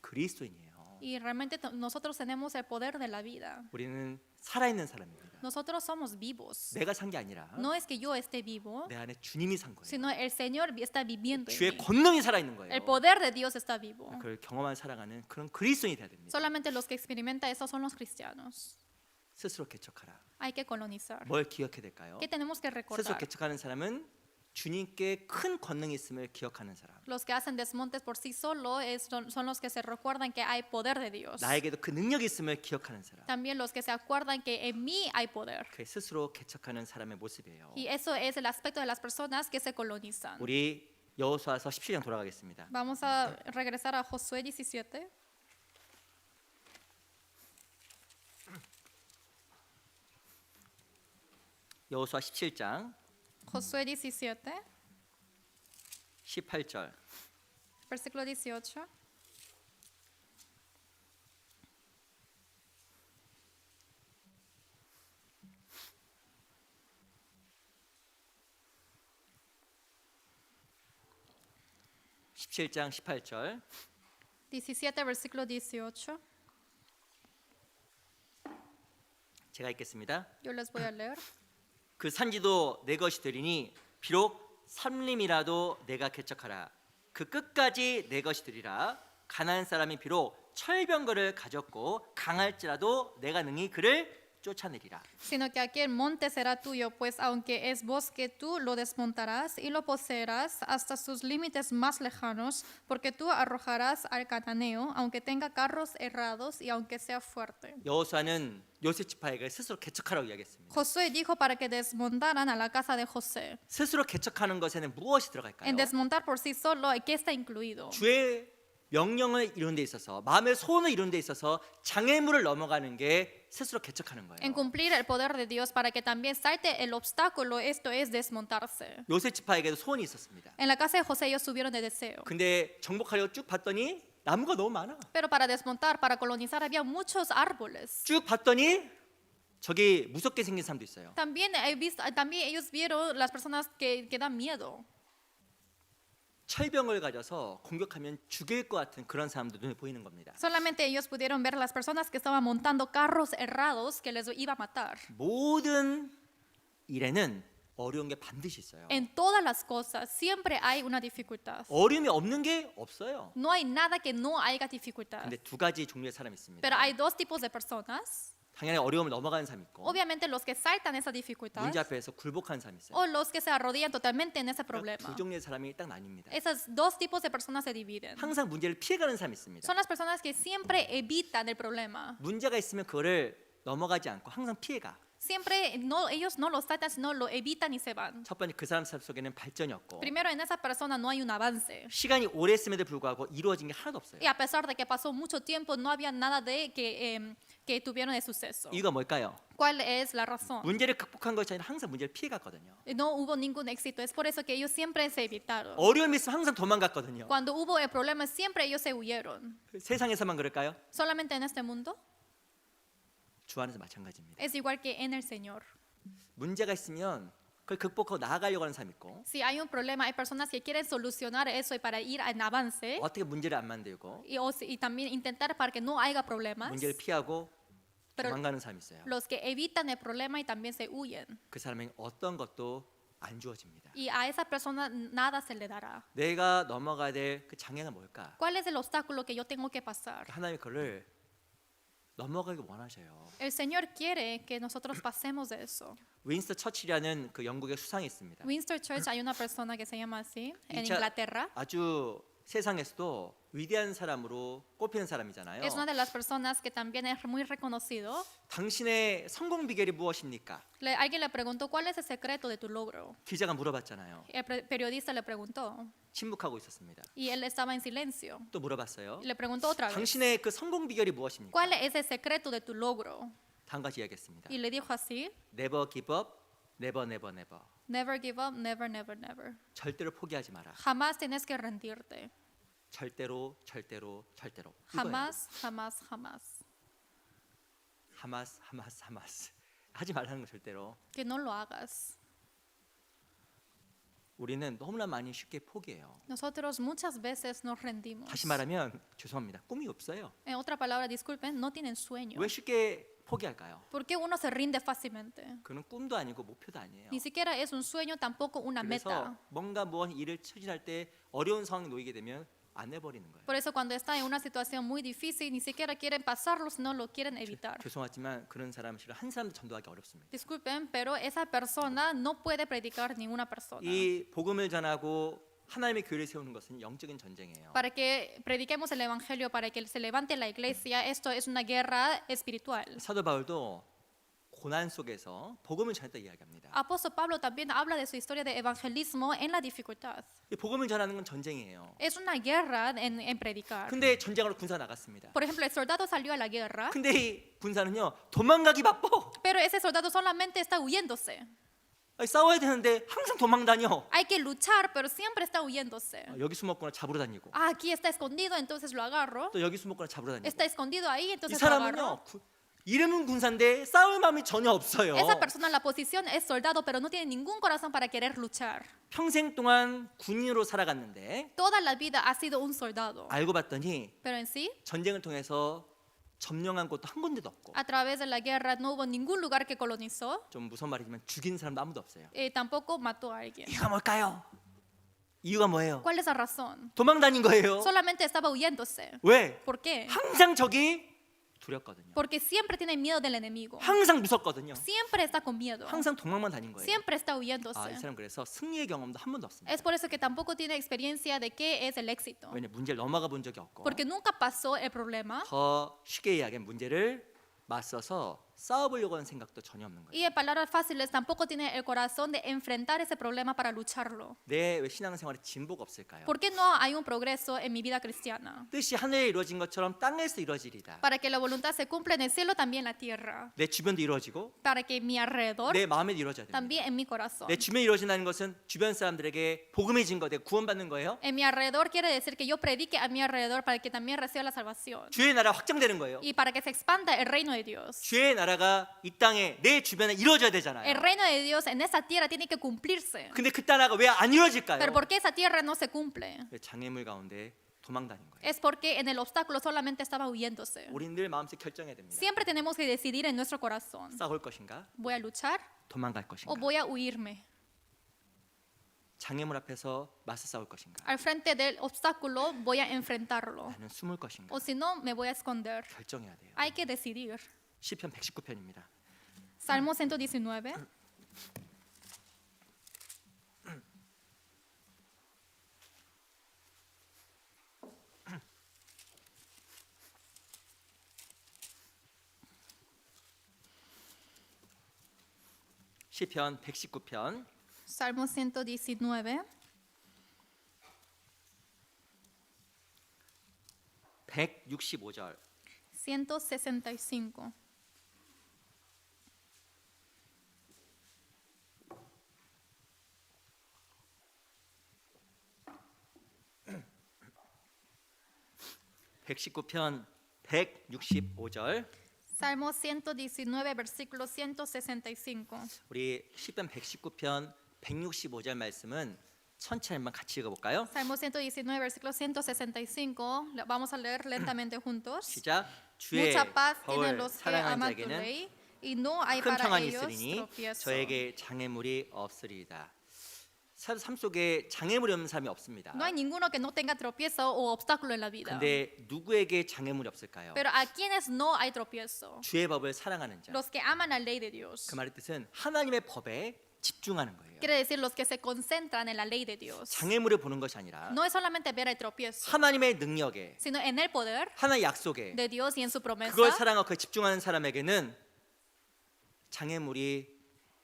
그리스도인이에요. Y realmente nosotros tenemos el poder de la vida. 우리는 살아있는 사람입니다. Nosotros somos vivos. 내가 산 게 아니라 No es que yo esté vivo, 내 안에 주님이 산 거예요. sino el Señor está viviendo en 주의 mí. 권능이 살아있는 거예요. El poder de Dios está vivo. 그걸 경험한 살아가는 그런 그리스도인이 돼야 됩니다. Solamente los que experimentan eso son los cristianos. 스스로 개척하라. Hay que colonizar. 뭘 기억해야 될까요? ¿Qué tenemos que 스스로 recordar? 개척하는 사람은 주님께 큰 권능이 있음을 기억하는 사람. Los que hacen desmontes por sí solo son los que se recuerdan que hay poder de Dios. 나에게도 그 능력이 있음을 기억하는 사람. También los que se acuerdan que en mí hay poder. 그게 스스로 개척하는 사람의 모습이에요. Y eso es el aspecto de las personas que se colonizan. 우리 여호수아서 17장 돌아가겠습니다. Vamos a regresar a Josué 17. 여호수아 17장 Josué 17. 18절. Versículo 18. (17장) 18절. 17, versículo 18. 제가 읽겠습니다. Yo les voy a leer. 그 산지도 내 것이 되리니 비록 삼림이라도 내가 개척하라. 그 끝까지 내 것이 되리라. 가나안 사람이 비록 철병거를 가졌고 강할지라도 내가 능히 그를 쫓아내리라. Sino que aquel monte será tuyo, pues aunque es bosque, tú lo desmontarás y lo poseerás hasta sus límites más lejanos, porque tú arrojarás al cananeo, aunque tenga carros errados y aunque sea fuerte. 여호수아는 요셉 지파에게 스스로 개척하라고 이야기했습니다. Josué dijo para que desmontaran a la casa de José. 스스로 개척하는 것에는 무엇이 들어갈까요? En desmontar por sí solo, ¿qué está incluido? 주의 명령을 이루는 데 있어서 마음의 소원을 이루는 데 있어서 장애물을 넘어가는 게 스스로 개척하는 En 거예요. cumplir el poder de Dios para que también salte el obstáculo, esto es desmontarse. 요셉 지파에게도 소원이 있었습니다. En la casa de José ellos subieron de deseo. 근데 정복하려고 쭉 봤더니 나무가 너무 많아. Pero para desmontar, para colonizar, había muchos árboles. 쭉 봤더니 저기 무섭게 생긴 사람도 있어요. También, también ellos vieron las personas que dan miedo. 철병을 가져서 공격하면 죽일 것 같은 그런 사람도 눈에 보이는 겁니다. Solamente ellos pudieron ver las personas que estaban montando carros errados que les iba a matar. 모든 일에는 어려운 게 반드시 있어요. En todas las cosas siempre hay una dificultad. 어려움이 없는 게 없어요. No hay nada que no haya dificultad. 근데 두 가지 종류의 사람이 있습니다. Pero hay dos tipos de personas. 당연히 어려움을 넘어가는 사람이 있고 Obviamente los que saltan esa dificultad 문제 앞에서 굴복하는 사람이 있어요. o los que se arrodillan totalmente en ese problema. 두 종류의 사람이 딱 나뉩니다. Esos dos tipos de personas se dividen. 항상 문제를 피해가는 사람이 있습니다. Son las personas que siempre evitan el problema. 문제가 있으면 그거를 넘어가지 않고 항상 피해가. Siempre no, ellos no lo saltan, sino lo evitan y se van. 첫 번째 그 사람 속에는 발전이 없고 Primero, en esa persona no hay un avance. 시간이 오래 했음에도 불구하고 이루어진 게 하나도 없어요. Y a pesar de que pasó mucho tiempo, no había nada de que tuvieron de suceso. 이유가 뭘까요? ¿Cuál es la razón? 문제를 극복한 것이 아니라 항상 문제를 피해갔거든요. No hubo ningún éxito. Es por eso que ellos siempre se evitaron. 어려움이 있으면 항상 도망갔거든요. Cuando hubo el problema, siempre ellos se huyeron. 세상에서만 그럴까요? Solamente en este mundo 주 안에서 마찬가지입니다. es igual que en el Señor. 문제가 있으면 그걸 극복하고 나아가려고 하는 사람이 있고 Si hay un problema, hay personas que quieren solucionar eso y para ir en avance 어떻게 문제를 안 만들고 y también intentar para que no haya problemas. 문제를 피하고 Pero 도망가는 사람이 있어요. los que evitan el problema y también se huyen. 그 사람에게 어떤 것도 안 주어집니다. Y a esa persona nada se le dará. 내가 넘어가야 될 그 장애가 뭘까? ¿Cuál es el obstáculo que yo tengo que pasar? 하나님이 그걸 넘어가기 원하셔요. El Señor quiere que nosotros pasemos de eso. 윈스턴 처칠이라는 그 영국의 수상이 있습니다. Winston Church hay una persona que se llama así en 이 차- Inglaterra. 아주 세상에서도 위대한 사람으로 꼽히는 사람이잖아요. Es una de las personas que también es muy reconocido. 당신의 성공 비결이 무엇입니까? Alguien le preguntó cuál es el secreto de tu logro. 기자가 물어봤잖아요. El periodista le preguntó 침묵하고 있었습니다. y él estaba en silencio. 또 물어봤어요. Le preguntó otra vez, 당신의 그 성공 비결이 무엇입니까? ¿cuál es el secreto de tu logro? 한 가지 이야기했습니다. Y le dijo así, Never give up, never, never, never. never give up, never, never, never. 절대로 포기하지 마라. Jamás tienes que rendirte. 절대로, 절대로, 절대로. 이거예요. Jamás, jamás, jamás. 하마스, 하마스, 하마스. 하지 말라는 거 절대로. Que no lo hagas. 우리는 너무나 많이 쉽게 포기해요. Nosotros muchas veces nos rendimos. 다시 말하면 죄송합니다. 꿈이 없어요. En otra palabra, disculpen, no tienen sueño. 왜 쉽게 포기할까요? ¿Por qué uno se rinde fácilmente? 그는 꿈도 아니고 목표도 아니에요. Ni siquiera es un sueño, tampoco una 그래서 meta. 뭔가 무언 일을 추진할 때 어려운 상황에 놓이게 되면 안 해버리는 거예요. Por eso cuando está en una situación muy difícil, ni siquiera quieren pasarlo, sino lo quieren evitar. 죄송하지만 그런 사람 실은 한 사람도 전도하기 어렵습니다. Disculpen, pero esa persona no puede predicar ninguna persona. 이 복음을 전하고 하나님의 교회를 세우는 것은 영적인 전쟁이에요. Para que prediquemos el evangelio, para que se levante la iglesia, esto es una guerra espiritual. 사도 바울도 고난 속에서 복음을 전했다 이야기합니다. Apóstol Pablo también habla de su historia de evangelismo en la dificultad. 이 복음을 전하는 건 전쟁이에요. Es una guerra en predicar. 근데 전쟁으로 군사 나갔습니다. Por ejemplo, el soldado salió a la guerra, 근데 이 군사는요 도망가기 바빠. pero ese soldado solamente está huyéndose. 아니, 싸워야 되는데 항상 도망 다녀. Hay que luchar, pero siempre está huyéndose. 여기 숨었거나 잡으러 다니고 Ah, aquí está escondido, entonces lo agarro. 또 여기 숨었거나 잡으러 다니고. Está escondido ahí, 이 entonces lo agarro. 사람은요 이름은 군사인데 싸울 마음이 전혀 없어요. Esa persona, la posición es soldado, pero no tiene ningún corazón para querer luchar. 평생 동안 군인으로 살아갔는데 Toda la vida ha sido un soldado. 알고 봤더니 Pero en sí, 전쟁을 통해서 점령한 곳도 한 군데도 없고 a través de la guerra no hubo ningún lugar que colonizó 좀 무서운 말이지만 죽인 사람도 아무도 없어요. y tampoco mató a alguien. 이유가 뭘까요? 이유가 뭐예요? ¿Cuál es la razón? 도망 다닌 거예요. Solamente estaba huyéndose. 왜? ¿Por qué? 항상 적이 두렵거든요. Porque siempre tiene miedo del enemigo. 항상 무섭거든요. Siempre está con miedo. 항상 도망만 다닌 거예요. Siempre está 아, 이 huyéndose. 사람 그래서 승리의 경험도 한 번도 없습니다. Es por eso que tampoco tiene experiencia de qué es el éxito. 왜냐 문제를 넘어가 본 적이 없고 Porque nunca pasó el problema. 더 쉽게 이야기하면 문제를 맞서서 싸워보려고 하는 생각도 전혀 없는 거예요. Y en palabras fáciles, tampoco tiene el corazón de enfrentar ese problema para lucharlo. 내 왜 신앙생활에 진보가 없을까요? ¿Por qué no hay un progreso en mi vida cristiana? 뜻이 하늘에 이루어진 것처럼 땅에서 이루어지리다. Para que la voluntad se cumpla en el cielo, también en la tierra. 내 주변도 이루어지고 Para que mi alrededor, 내 마음에도 이루어져야 됩니다. también en mi corazón. 내 주변에 이루어진다는 것은 주변 사람들에게 복음이 진 거, 내가 구원받는 거예요. En mi alrededor quiere decir que yo predique a mi alrededor para que también reciba la salvación. 주의 나라 확장되는 거예요. Y para que se expanda el reino de Dios. 주의 나라가 이 땅에 내 주변에 이루어져야 El 되잖아요. reino de Dios en esa tierra tiene que cumplirse. 근데 그 나라가 왜 안 이루어질까요? Pero ¿por qué esa tierra no se cumple? 왜 장애물 가운데 도망 다닌 거예요. Es porque en el obstáculo solamente estaba huyéndose. 우리는 늘 마음속 결정해야 됩니다. Siempre tenemos que decidir en nuestro corazón. 싸울 것인가? ¿Voy a luchar 도망갈 o 것인가? voy a huirme? 장애물 앞에서 맞서 싸울 것인가? Al frente del obstáculo voy a enfrentarlo. 나는 숨을 것인가? O si no, me voy a esconder. 결정해야 돼요. Hay que decidir. 시편 119편입니다. Salmo 119. 시편 119편 Salmo 119. 165절 165. (119편) 165절 Salmo 119, versículo 165. 우리 시편 119편 165절 말씀은 천천히 한번 같이 읽어볼까요? Salmo 119, versículo 165. Vamos a leer lentamente juntos. 시작. 주의 Mucha paz tienen 법을 los que 사랑하는 aman tu 자에게는 ley y no hay 큰 para 평안이 ellos 있으리니 tropiezo. 저에게 장애물이 없으리이다. 삶 속에 장애물이 없는 사람이 없습니다. No hay ninguno que no tenga tropiezo o obstáculo en la vida. 근데 누구에게 장애물이 없을까요? Pero a quienes no hay tropiezo, 주의 법을 사랑하는 자. los que aman la ley de Dios. 그 말의 뜻은 하나님의 법에 집중하는 거예요. Quiere decir los que se concentran en la ley de Dios. 장애물을 보는 것이 아니라 No es solamente ver el tropiezo, 하나님의 능력에 sino en el poder 하나의 약속에 de Dios y en su promesa. 그걸 사랑하고 그에 집중하는 사람에게는 장애물이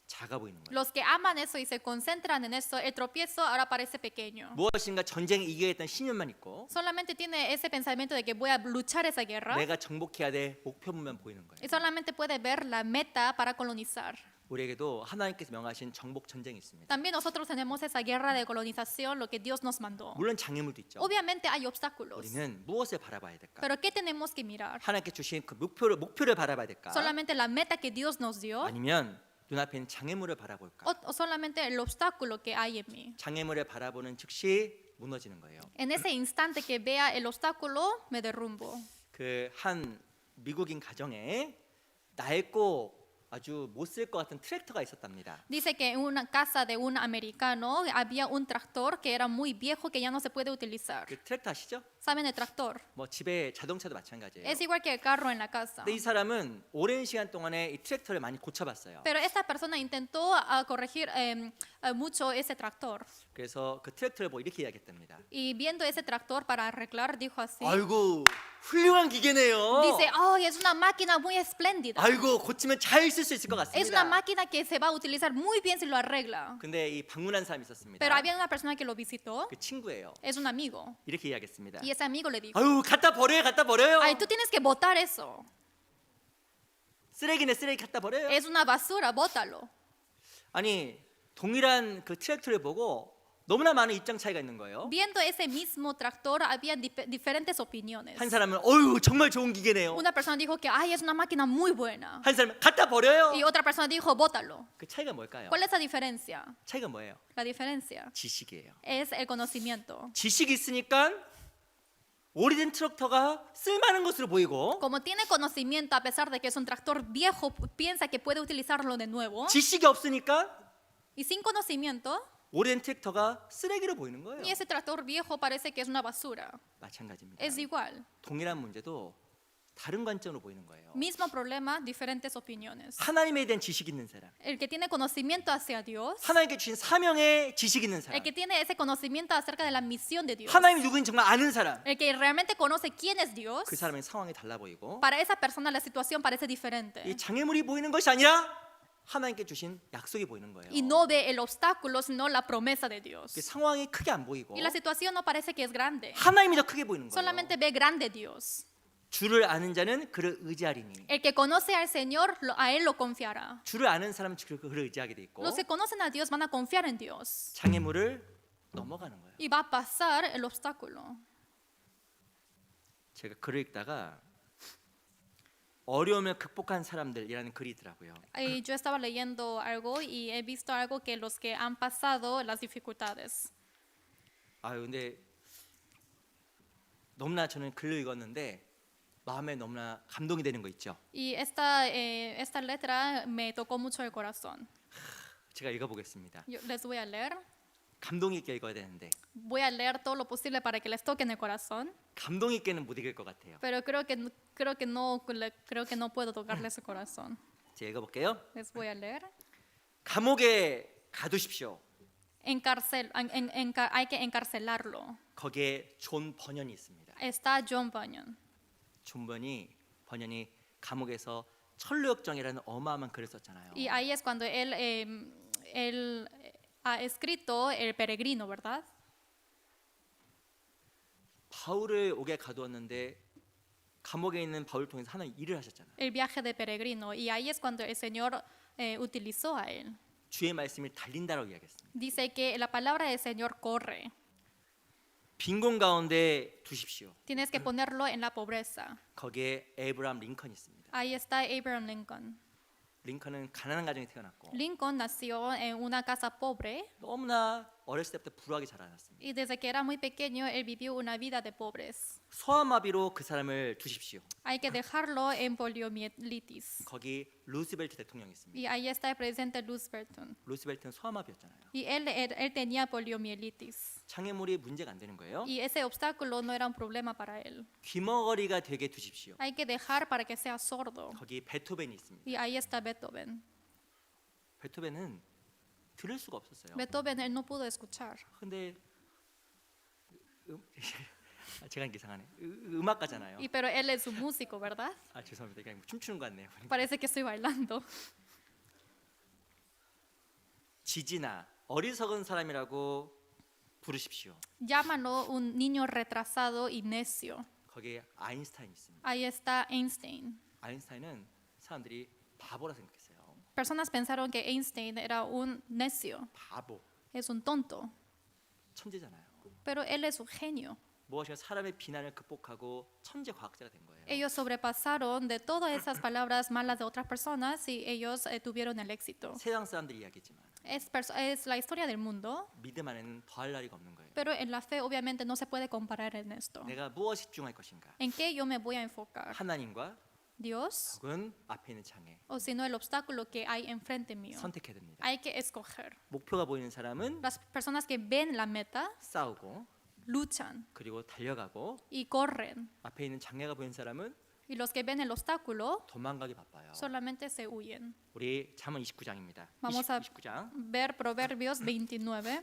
작아 보이는 거예요. Los que aman eso y se concentran en eso, el tropiezo ahora parece pequeño. 무엇인가 전쟁에 이겨야겠다는 신념만 있고 Solamente tiene ese pensamiento de que voy a luchar esa guerra 내가 정복해야 될 목표만 보이는 거예요. y solamente puede ver la meta para colonizar. 우리에게도 하나님께서 명하신 정복 전쟁이 있습니다. También nosotros tenemos esa guerra de colonización, lo que Dios nos mandó. 물론 장애물도 있죠. Obviamente hay obstáculos, 우리는 무엇을 바라봐야 될까? pero ¿qué tenemos que mirar? 하나님께 주신 그 목표를 바라봐야 될까? ¿Solamente la meta que Dios nos dio 아니면 눈앞에 있는 장애물을 바라볼까? o solamente el obstáculo que hay en mí? 장애물을 바라보는 즉시 무너지는 거예요. En ese instante que vea el obstáculo, me derrumbo. 그 한 미국인 가정에 낡고 아주 못 쓸 것 같은 트랙터가 있었답니다. Dice que en una casa de un americano había un tractor que era muy viejo que ya no se puede utilizar. 그 트랙터 아시죠? ¿Saben el tractor? 뭐 집에 자동차도 마찬가지예요. Es igual que el carro en la casa. 근데 이 사람은 오랜 시간 동안에 이 트랙터를 많이 고쳐봤어요. Pero esta persona intentó corregir mucho ese tractor. 그래서 그 트랙터를 보고 이렇게 이야기했답니다. Y viendo ese tractor para arreglar, dijo así. 아이고 훌륭한 기계네요. Dice, oh, es una máquina muy espléndida. 아이고 고치면 잘 쓸 수 있을 것 Es una 같습니다. máquina que se va a utilizar muy bien si lo arregla. 근데 이 방문한 사람이 있었습니다. Pero había una persona que lo visitó, 그 친구예요. es un amigo. 이렇게 이야기했습니다. Y ese amigo le dijo, 아유 갖다 버려요. ay, tú tienes que botar eso. 쓰레기네 쓰레기 갖다 버려요. Es una basura, bótalo. 아니 동일한 그 트랙터를 보고 너무나 많은 입장 차이가 있는 거예요. Viendo ese mismo tractor, había diferentes opiniones. 한 사람은 어유 정말 좋은 기계네요. Una persona dijo que ay, es una máquina muy buena. 한 사람은 갖다 버려요. Y otra persona dijo, bótalo. 그 차이가 뭘까요? ¿Cuál es la diferencia? 차이가 뭐예요? La diferencia 지식이에요. es el conocimiento. 지식이 있으니까 오래된 트랙터가 쓸만한 것으로 보이고 Como tiene conocimiento, a pesar de que es un tractor viejo, piensa que puede utilizarlo de nuevo. 지식이 없으니까 Y sin conocimiento, 오래된 트랙터가 쓰레기로 보이는 거예요. y ese tractor viejo parece que es una basura. 마찬가지입니다. Es igual. 동일한 문제도 다른 관점으로 보이는 거예요. Mismo problema, diferentes opiniones. 하나님에 대한 지식 있는 사람, El que tiene conocimiento hacia Dios, 하나님께 주신 사명의 지식 있는 사람, el que tiene ese conocimiento acerca de la misión de Dios, 하나님이 누구인지 정말 아는 사람, el que realmente conoce quién es Dios, 그 사람의 상황이 달라 보이고 para esa persona la situación parece diferente. 이 장애물이 보이는 것이 아니라 하나님께 주신 약속이 보이는 거예요. Y no ve el obstáculo, sino la promesa de Dios. 그 상황이 크게 안 보이고 Y la situación no parece que es grande. 하나님이 더 크게 보이는 거예요. Solamente ve grande Dios. 주를 아는 자는 그를 의지하리니. El que conoce al Señor, a Él lo confiará. 주를 아는 사람은 그를 의지하게 돼 있고 Los que conocen a Dios van a confiar en Dios. 장애물을 넘어가는 거예요. Y va a pasar el obstáculo. 제가 글을 읽다가 어려움을 극복한 사람들이라는 글이 있더라고요. Y yo estaba leyendo algo y he visto algo que los que han pasado las dificultades. 근데 너무나 저는 글을 읽었는데 마음에 너무나 감동이 되는 거 있죠. Y esta letra me tocó mucho el corazón. 제가 읽어보겠습니다. Yo les voy a leer. 감동 있게 읽어야 되는데 Voy a leer todo lo posible para que les toque en el corazón. 감동 있게는 못 읽을 것 같아요. Pero creo que no puedo tocarles el corazón. 제가 읽어볼게요. Les voy a leer. 감옥에 가두십시오. Hay que encarcelarlo. 거기에 존 버년이 있습니다. Está John Bunyan. 존 버년이 감옥에서 천루역정이라는 어마어마한 글을 썼잖아요. Y ahí es cuando él ha escrito El Peregrino, ¿verdad? 바울을 옥에 가두었는데 감옥에 있는 바울을 통해서 하나님 일을 하셨잖아요. El viaje de peregrino. Y ahí es cuando el Señor utilizó a él. 주의 말씀이 달린다라고 이야기했습니다. Dice que la palabra del Señor corre. 빈곤 가운데 두십시오. Tienes que ponerlo en la pobreza. 거기에 에이브라함 링컨이 있습니다. Ahí está Abraham Lincoln. 링컨은 가난한 가정에 태어났고 Lincoln nació en una casa pobre 너무나 어렸을 때부터 불우하게 자라났습니다. y desde que era muy pequeño él vivió una vida de pobres. 소아마비로 그 사람을 두십시오. Hay que dejarlo en poliomielitis. 거기 루스벨트 대통령이 있습니다. Y ahí está el presidente Roosevelt. 루스벨트는 소아마비였잖아요. Y él tenía poliomielitis. 장애물이 문제가 안 되는 거예요. Y ese obstáculo no era un problema para él. 귀머거리가 되게 두십시오. Hay que dejar para que sea sordo. 거기 베토벤이 있습니다. Y ahí está Beethoven. 베토벤은 들을 수가 없었어요. Beethoven él no pudo escuchar. 근데 제가 이상하네. 음악가잖아요. Pero él es un músico, ¿verdad? 죄송합니다. 그냥 춤추는 것 같네요. Parece que estoy bailando. 지지나 어리석은 사람이라고 부르십시오. Llámalo un niño retrasado y necio. 거기에 아인슈타인이 있습니다. Ahí está Einstein. 아인슈타인은 사람들이 바보라 생각했어요. Personas pensaron que Einstein era un necio, 바보, es un tonto, 천재잖아요. pero él es un genio. 무엇인가 사람의 비난을 극복하고 천재 과학자가 된 거예요. Ellos sobrepasaron de todas esas palabras malas de otras personas y ellos tuvieron el éxito. 세상 사람들이 이야기했지만 Es la historia del mundo, 믿음 안에는 더할 나위가 없는 거예요. pero en la fe obviamente no se puede comparar en esto. 내가 무엇에 집중할 것인가? ¿En qué yo me voy a enfocar? 하나님과 ¿Dios? 혹은 앞에 있는 장애 O si no el obstáculo que hay enfrente mío. 선택해야 됩니다. Hay que escoger. 목표가 보이는 사람은 Las personas que ven la meta 싸우고 luchan 그리고 달려가고 y corren. 앞에 있는 장애가 보이는 사람은 Y los que ven el obstáculo 도망가기 바빠요. solamente se huyen. 우리 잠언 29장입니다. Vamos a 29장 ver Proverbios 29.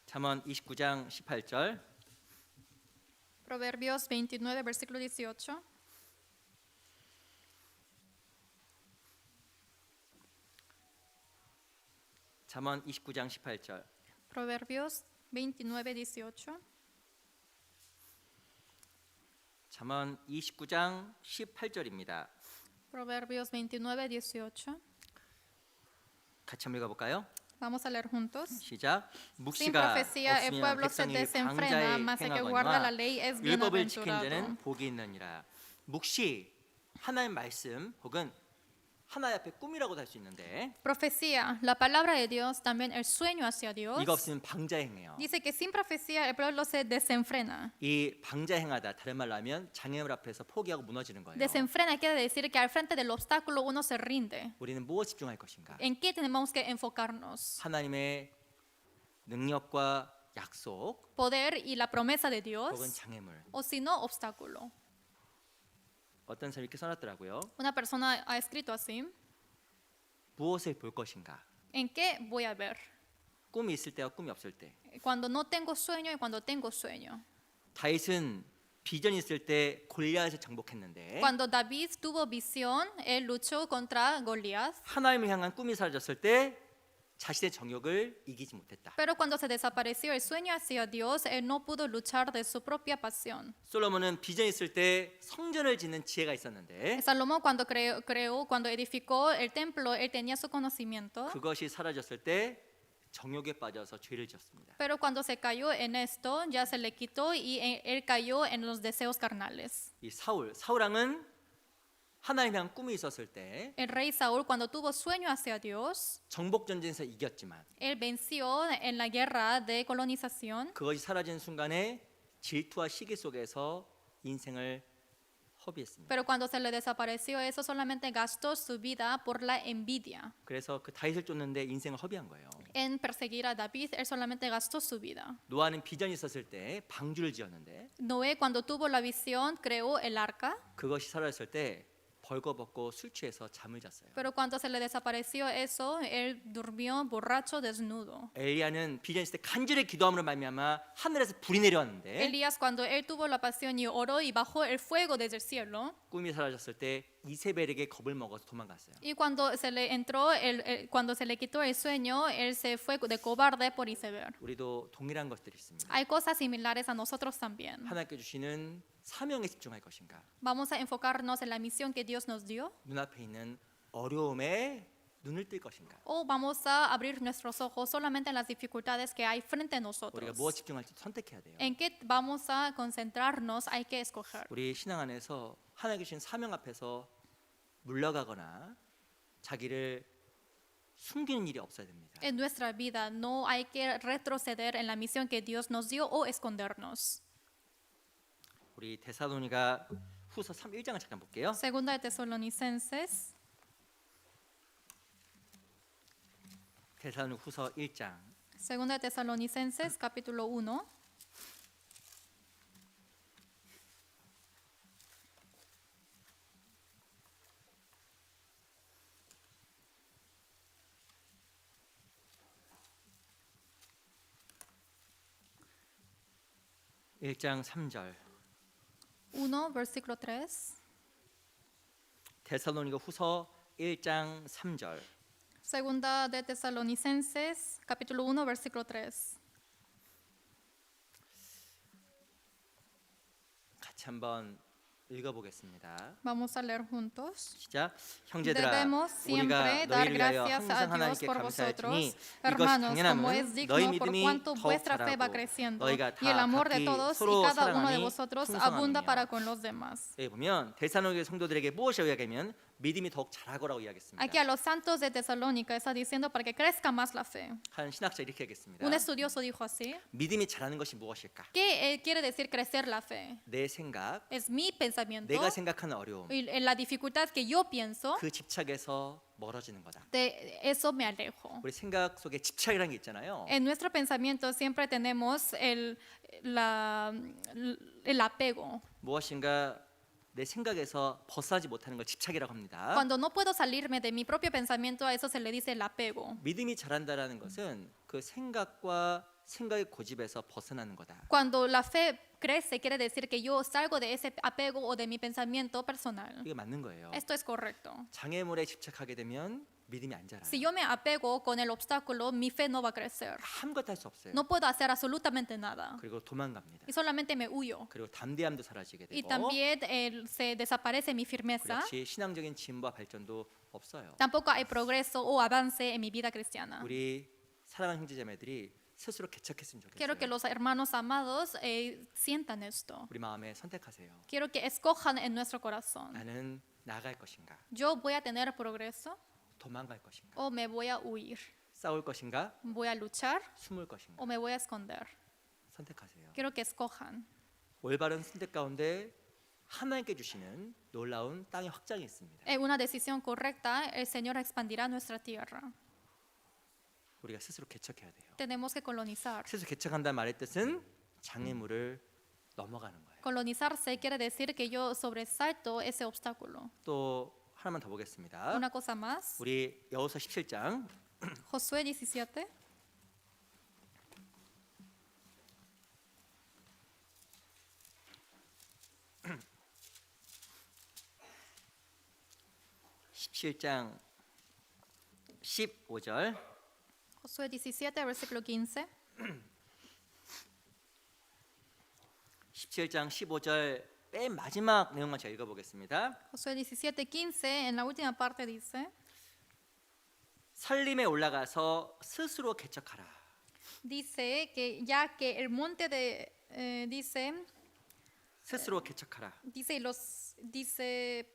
잠언 29장 18절 Proverbios 29, versículo 18. 잠언 29장 18절 Proverbios 29, 18. 잠언 29장 18절입니다. Proverbios 29:18. 같이 한번 읽어볼까요? Vamos a leer juntos. 시작. Sin 묵시가 profecía el 없으면 pueblo se 백성이 desenfrena, 방자에 mas el que guarda la 행하거니와 ley es 율법을 지킨 bienaventurado. 자는 복이 있느니라. 묵시, 하나의 말씀 혹은 하나의 앞에 꿈이라고도 할 수 있는데 Profecía, la palabra de Dios, también el sueño hacia Dios. 이거 없으면 방자에 행해요. Dice que sin profecía el pueblo se desenfrena. 이 방자에 행하다 다른 말로 하면 장애물 앞에서 포기하고 무너지는 거예요. Desenfrena quiere decir que al frente del obstáculo uno se rinde. 우리는 무엇에 집중할 것인가? ¿En qué tenemos que enfocarnos? 하나님의 능력과 약속 Poder y la promesa de 혹은 Dios, 장애물. o si no, obstáculo. 어떤 사람이 이렇게 써놨더라고요. Una persona ha escrito así: 무엇을 볼 것인가? ¿en qué voy a ver? 꿈이 있을 때와 꿈이 없을 때. Cuando no tengo sueño y cuando tengo sueño. 다윗은 비전이 있을 때 골리앗을 정복했는데 Cuando David tuvo visión, él luchó contra Goliat. 하나님을 향한 꿈이 사라졌을 때 자신의 정욕을 이기지 못했다. Pero cuando se desapareció el sueño hacia Dios, él no pudo luchar de su propia pasión. 솔로몬은 비전이 있을 때 성전을 짓는 지혜가 있었는데 Salomón cuando cuando edificó el templo, él tenía su conocimiento. 그것이 사라졌을 때 정욕에 빠져서 죄를 지었습니다. Pero cuando se cayó en esto, ya se le quitó y él cayó en los deseos carnales. 이 사울왕은 하나님 향한 꿈이 있었을 때 El rey Saúl, cuando tuvo sueño hacia Dios, 정복 전쟁에서 이겼지만 él venció en la guerra de colonización. 그것이 사라진 순간에 질투와 시기 속에서 인생을 허비했습니다. Pero cuando se le desapareció eso, solamente gastó su vida por la envidia. 그래서 그 다윗을 쫓는데 인생을 허비한 거예요. En perseguir a David, él solamente gastó su vida. 노아는 비전이 있었을 때 방주를 지었는데 Noé, cuando tuvo la visión, creó el arca. 그것이 사라졌을 때 벌거벗고 술 취해서 잠을 잤어요. Pero cuando se le desapareció eso, él durmió borracho, desnudo. 엘리야는 비전 있을 때 간절히 기도함으로 말미암아 하늘에서 불이 내려왔는데 Elías, cuando él tuvo la pasión y oró y bajó el fuego desde el cielo, 꿈이 사라졌을 때 이세벨에게 겁을 먹어서 도망갔어요. y cuando se le entró, cuando se le quitó el sueño, él se fue de cobarde por Isabel. 우리도 동일한 것들이 있습니다. Hay cosas similares a nosotros también. 하나님께 주시는 사명에 집중할 것인가? Vamos a enfocarnos en la misión que Dios nos dio, 눈앞에 있는 어려움에 눈을 뜰 것인가? o vamos a abrir nuestros ojos solamente en las dificultades que hay frente a 우리가 nosotros. 무엇 집중할지 선택해야 돼요. ¿En qué vamos a concentrarnos? Hay que escoger. 우리 신앙 안에서 하나님 주신 사명 앞에서 물러가거나 자기를 숨기는 일이 없어야 됩니다. En nuestra vida no hay que retroceder en la misión que Dios nos dio o escondernos. 우리 데살로니가 후서 1장을 잠깐 볼게요. Segunda de Tesalonicenses, 데살로니 후서 1장 Segunda de Tesalonicenses, capítulo 1. 일장 3절 1, versículo 3. 데살로니가 후서 1장 3절 Segunda de Tesalonicenses, capítulo 1, versículo 3. 같이 한번 읽어보겠습니다. Vamos a leer juntos. 시작. 형제들아, Debemos 우리가 siempre dar 너희를 위하여 gracias a 항상 Dios 하나님께 por 감사하였으니 vosotros, 이것이 hermanos, como es 당연함은 digno 너희 por 믿음이 cuanto 더욱 vuestra fe va 자라고 creciendo 너희가 y el 다 amor de 각기 todos y 서로 cada uno de 사랑하니 vosotros abunda 풍성함이며. para con los demás. 여기 보면 데살로니가 성도들에게 무엇이라고 이야기하면 믿음이 더욱 자라고라고 이야기했습니다. Aquí a los santos de Tesalónica está diciendo para que crezca más la fe. 한 신학자 이렇게 얘기했습니다. Un estudioso dijo así: 믿음이 자라는 것이 무엇일까? ¿qué quiere decir crecer la fe? 내 생각, Es mi pensamiento 내가 생각하는 어려움, y la dificultad que yo pienso, 그 집착에서 멀어지는 거다. de eso me alejo. 우리 생각 속에 집착이라는 게 있잖아요. En nuestro pensamiento siempre tenemos el apego. 무엇인가 내 생각에서 벗어나지 못하는 걸 집착이라고 합니다. Cuando no puedo salirme de mi propio pensamiento, a eso se le dice el apego. 믿음이 자란다라는 것은 그 생각과 생각의 고집에서 벗어나는 거다. Cuando la fe crece, quiere decir que yo salgo de ese apego o de mi pensamiento personal. 이게 맞는 거예요. Esto es correcto. 장애물에 집착하게 되면 믿음이 안 자라요. Si yo me apego con el obstáculo, mi fe no va a crecer. 아무것도 할 수 없어요. No puedo hacer absolutamente nada. 그리고 도망갑니다. Y solamente me huyo. 그리고 담대함도 사라지게 Y 되고 también se desaparece mi 그 firmeza. 역시 신앙적인 진보와 발전도 없어요. Tampoco hay progreso o avance en mi vida cristiana. 우리 사랑하는 형제자매들이 스스로 개척했으면 Quiero que 좋겠어요. los hermanos amados sientan esto. 우리 마음에 선택하세요. Quiero que escojan en nuestro corazón. 나는 나아갈 것인가? Yo voy a tener progreso 도망갈 것인가? o me voy a huir. 싸울 것인가? Voy a luchar 숨을 것인가? o me voy a esconder. 선택하세요. Quiero que escojan. 올바른 선택 가운데 하나님께 주시는 놀라운 땅의 확장이 있습니다. En una decisión correcta, el Señor expandirá nuestra tierra. 우리가 스스로 개척해야 돼요. Tenemos que colonizar. 스스로 개척한다는 말의 뜻은 장애물을 넘어가는 거예요. Colonizarse quiere decir que yo sobresalto ese obstáculo. 또 하나만 더 보겠습니다. Una cosa más. 우리 여호수아 17장 Josué 17. 17장 15절 Josué 17, versículo 15. 17장 15절 맨 마지막 내용만 제가 읽어보겠습니다. Josué 17, 15, en la última parte dice, 설림에 올라가서 스스로 개척하라. dice que ya que el monte de, 스스로 개척하라. dice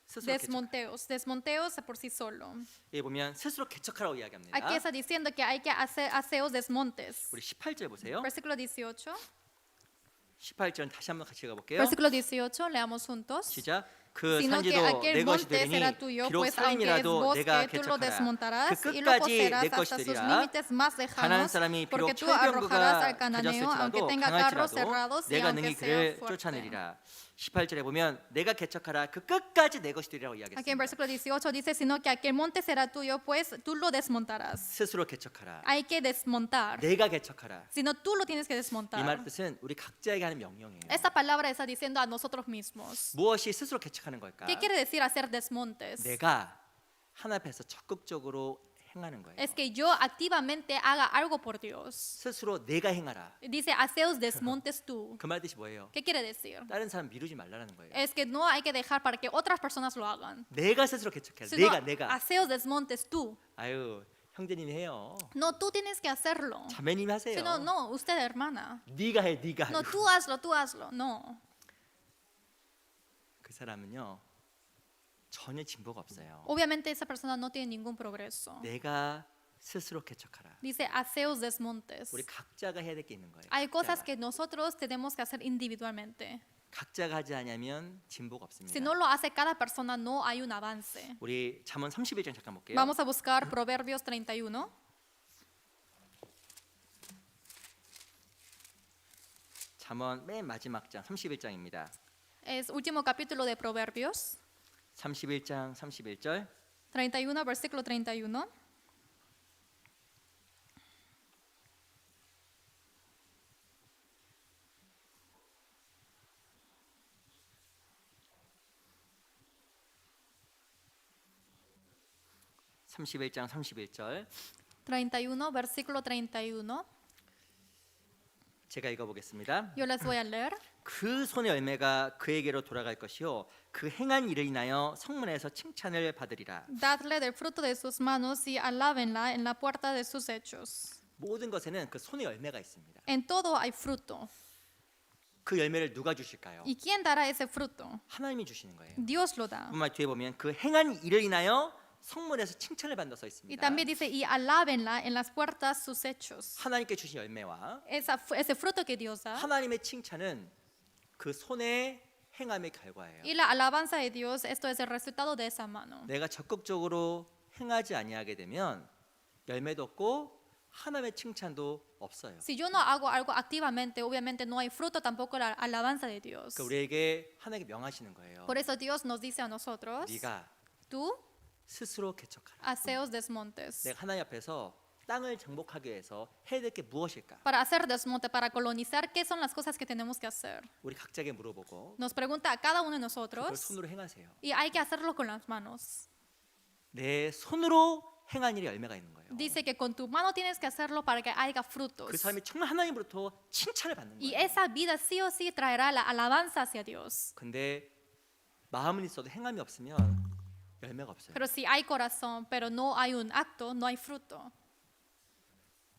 스스로 개척. desmonteos por sí solo. 여기 보면 스스로 개척하라고 이야기합니다. Aquí está diciendo que hay que hacer aseos desmontes. 우리 18절 보세요. Versículo 18. 18절 다시 한번 같이 읽어볼게요. Versículo 18, leamos juntos. 시작. 그 Sino que 산지도 aquel 내 것이 monte 되리니 será tuyo, 비록 pues aunque es 산림이라도 내가 bosque, tú lo 개척하라. desmontarás 그 y lo 끝까지 poseerás 내 것이 hasta sus 되리라. límites más 가난한 lejanos, 사람이 porque 비록 tú arrojarás al 철병거가 cananeo, aunque 가졌을지라도 tenga carros 강할지라도 cerrados y 내가 aunque 능히 sea 그를 fuerte. 쫓아내리라. 18절에 보면 내가 개척하라 그 끝까지 내 것이 되리라고 Aquí en 이야기했습니다. versículo 18 dice, sino que aquel monte será tuyo, pues tú lo desmontarás. 스스로 개척하라. Hay que desmontar, 내가 개척하라. sino tú lo tienes que 이 desmontar. 말 뜻은 우리 각자에게 하는 명령이에요. Esta palabra está diciendo a nosotros mismos. 무엇이 스스로 개척하는 걸까? ¿Qué quiere decir hacer desmontes? 내가 하나 앞에서 적극적으로 행하는 거예요. Es que yo activamente haga algo por Dios. 스스로 내가 행하라. Dice, haceos desmontes tú. 그 말 뜻이 뭐예요? ¿Qué quiere decir? 다른 사람 미루지 말라는 거예요. Es que no hay que dejar para que otras personas lo hagan. 내가 스스로 개척해야 돼. Sino, 내가. haceos desmontes tú. 아유, 형제님이 해요. No, tú tienes que hacerlo. 자매님이 하세요. Sino, no, usted hermana. 네가 해, 네가. No, tú hazlo, tú hazlo. No. 그 사람은요 전혀 진보가 없어요. Obviamente esa persona no tiene ningún progreso. 내가 스스로 개척하라. Dice, haceos desmontes. 우리 각자가 해야 될 게 있는 거예요. Hay cosas 각자가. que nosotros tenemos que hacer individualmente. 각자가 하지 않으면 진보가 없습니다. Si no lo hace cada persona, no hay un avance. 우리 잠언 31장 잠깐 볼게요. Vamos a buscar Proverbios 31. 잠언 맨 마지막 장 31장입니다. Es último capítulo de Proverbios. 31장 31절 31, versículo 31. (31장 31절) 31, versículo 31. 제가 읽어보겠습니다. Yo les voy a leer. 그 손의 열매가 그에게로 돌아갈 것이요 그 행한 일을 인하여 성문에서 칭찬을 받으리라. Dadle del fruto de sus manos y alábenla en la puerta de sus hechos. 모든 것에는 그 손의 열매가 있습니다. En todo hay fruto. 그 열매를 누가 주실까요? ¿Y quién dará ese fruto? 하나님이 주시는 거예요. Dios lo da. 말 뒤에 보면 그 행한 일을 인하여 성문에서 칭찬을 받는다 써 Y 있습니다. también dice, y alábenla en las puertas sus hechos. 하나님께 주신 열매와 Ese fruto que Dios da. 하나님의 칭찬은 그 손의 행함의 결과예요. Y la alabanza de Dios, esto es el resultado de esa mano. 내가 적극적으로 행하지 아니하게 되면 열매도 없고 하나님의 칭찬도 없어요. Si yo no hago algo activamente, obviamente no hay fruto, tampoco la alabanza de Dios. 그러니까 우리에게 하나님께 명하시는 거예요. Por eso Dios nos dice a nosotros, 네가 tú 스스로 개척하라. haceos desmontes. 내가 하나님 앞에서 땅을 정복하기 위해서 해야 될 게 무엇일까? Para hacer desmonte, para colonizar, ¿qué son las cosas que tenemos que hacer? 우리 각자에게 물어보고 Nos pregunta a cada uno de 그걸 nosotros 손으로 행하세요. y hay que hacerlo con las manos. 내 손으로 행한 일에 열매가 있는 거예요. Dice que con tu mano tienes que hacerlo para que haya frutos. 그 삶이 정말 하나님으로부터 칭찬을 받는 Y 거예요. esa vida sí o sí traerá la alabanza hacia Dios. 근데 마음은 있어도 행함이 없으면 열매가 없어요. Pero si hay corazón, pero no hay un acto, no hay fruto.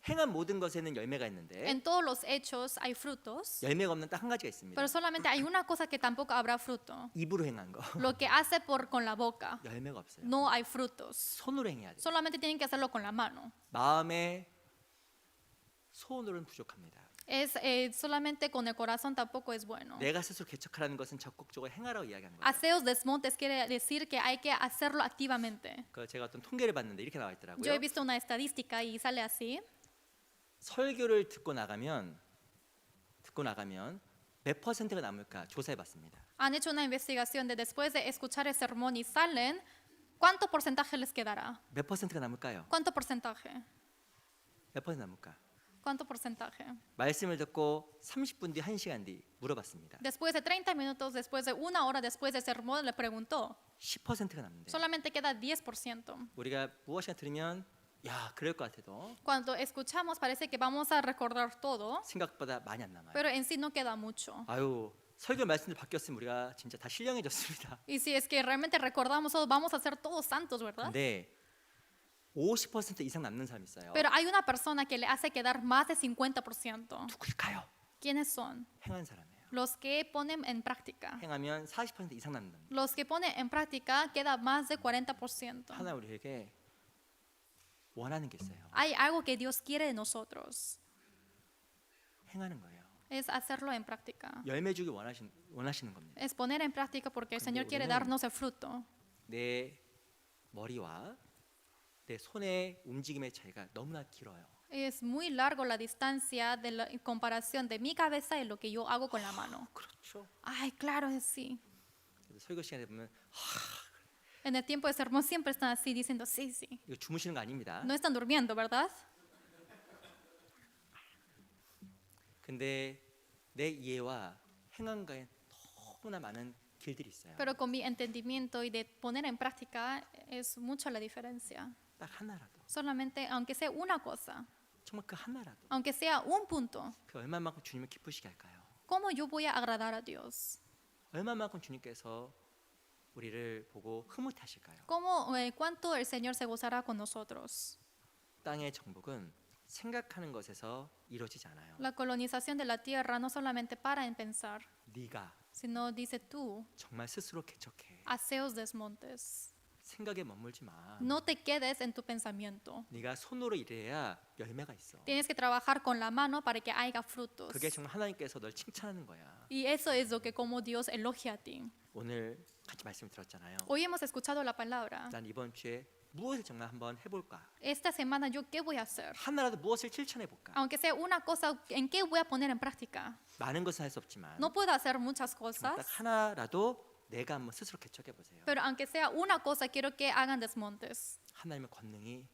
행한 모든 것에는 열매가 있는데 En todos los hechos hay frutos, 열매가 없는 딱 한 가지가 있습니다. pero solamente hay una cosa que tampoco habrá fruto. 입으로 행한 거. Lo que hace con la boca, 열매가 없어요. no hay frutos. 손으로 행해야 돼요. Solamente tienen que hacerlo con la mano. 마음의 소원으로는 부족합니다. Solamente con el corazón tampoco es bueno. 내가 스스로 개척하라는 것은 적극적으로 행하라고 이야기한 거예요. Aseos desmontes quiere decir que hay que hacerlo activamente. 그 제가 어떤 통계를 봤는데 이렇게 나와 Yo he 있더라고요. visto una estadística y sale así. 설교를 듣고 나가면 몇 퍼센트가 남을까 조사해봤습니다. Han hecho una investigación de después de escuchar el sermón y salen, ¿cuánto porcentaje les quedará? 몇 퍼센트가 남을까요? ¿Cuánto porcentaje? 몇 퍼센트 남을까? ¿Cuánto porcentaje? 말씀을 듣고 30분 뒤 1시간 뒤 물어봤습니다. Después de 30 minutos, después de una hora después del sermón, le preguntó, 10%가 남는데 solamente queda 10%. 우리가 무엇이나 들으면 야 그럴 것 같아도 Cuando escuchamos parece que vamos a recordar todo, 생각보다 많이 안 남아요. pero en sí no queda mucho. 아유 설교 말씀들 바뀌었으면 우리가 진짜 다 신령해졌습니다. Y si es que realmente recordamos todo, vamos a ser todos santos, ¿verdad? 근데 50% 이상 남는 사람이 있어요. Pero hay una persona que le hace quedar más de 50%. 누구일까요? ¿Quiénes son? 행한 사람이에요. Los que ponen en práctica. 행하면 40% 이상 남는. Los que ponen en práctica queda más de 40%. 하나 우리에게 원하는 게 있어요. Hay algo que Dios quiere de nosotros, 행하는 거예요. es hacerlo en práctica. 열매 주기 원하시는 겁니다. Es poner en práctica porque el 근데 Señor quiere 우리는 darnos el fruto. 내 머리와 내 손의 움직임의 차이가 너무나 길어요. Es muy largo la distancia de la en comparación de mi cabeza y lo que yo hago con la mano. 그렇죠. Ay, claro, es sí. 그래서 설교 시간에 보면 En el tiempo de sermón siempre están así diciendo sí, sí. 이거 주무시는 거 아닙니다. No están durmiendo, ¿verdad? 근데 내 이해와 행함과에 너무나 많은 길들이 있어요. Pero con mi entendimiento y de poner en práctica es mucho la diferencia. 딱 하나라도 Solamente, aunque sea una cosa, 정말 그 하나라도 aunque sea un punto, 그 얼마만큼 주님을 기쁘시게 할까요? ¿cómo yo voy a agradar a Dios? 얼마만큼 주님께서 우리를 보고 흐뭇하실까요? ¿Cuánto el Señor se gozará con nosotros? 땅의 정복은 생각하는 것에서 이루어지지 않아요. La colonización de la tierra no solamente para en pensar, 네가 sino dice tú, 정말 스스로 개척해. aseos desmontes. 생각에 머물지 마. No te quedes en tu pensamiento. 네가 손으로 일해야 열매가 있어. Tienes que trabajar con la mano para que haya frutos. 그게 정말 하나님께서 널 칭찬하는 거야. Y eso es lo que como Dios elogia a ti. 오늘 같이 말씀을 들었잖아요. Hoy hemos escuchado la palabra. 난 이번 주에 무엇을 정말 한번 해볼까? Esta semana yo qué voy a hacer? 하나라도 무엇을 실천해 볼까? Aunque sea una cosa, ¿en qué voy a poner en práctica? 많은 것은 할 수 없지만 No puedo hacer muchas 딱 cosas, 하나라도 내가 한번 스스로 개척해 보세요. pero aunque sea una cosa, quiero que hagan desmontes, 하나님의 권능이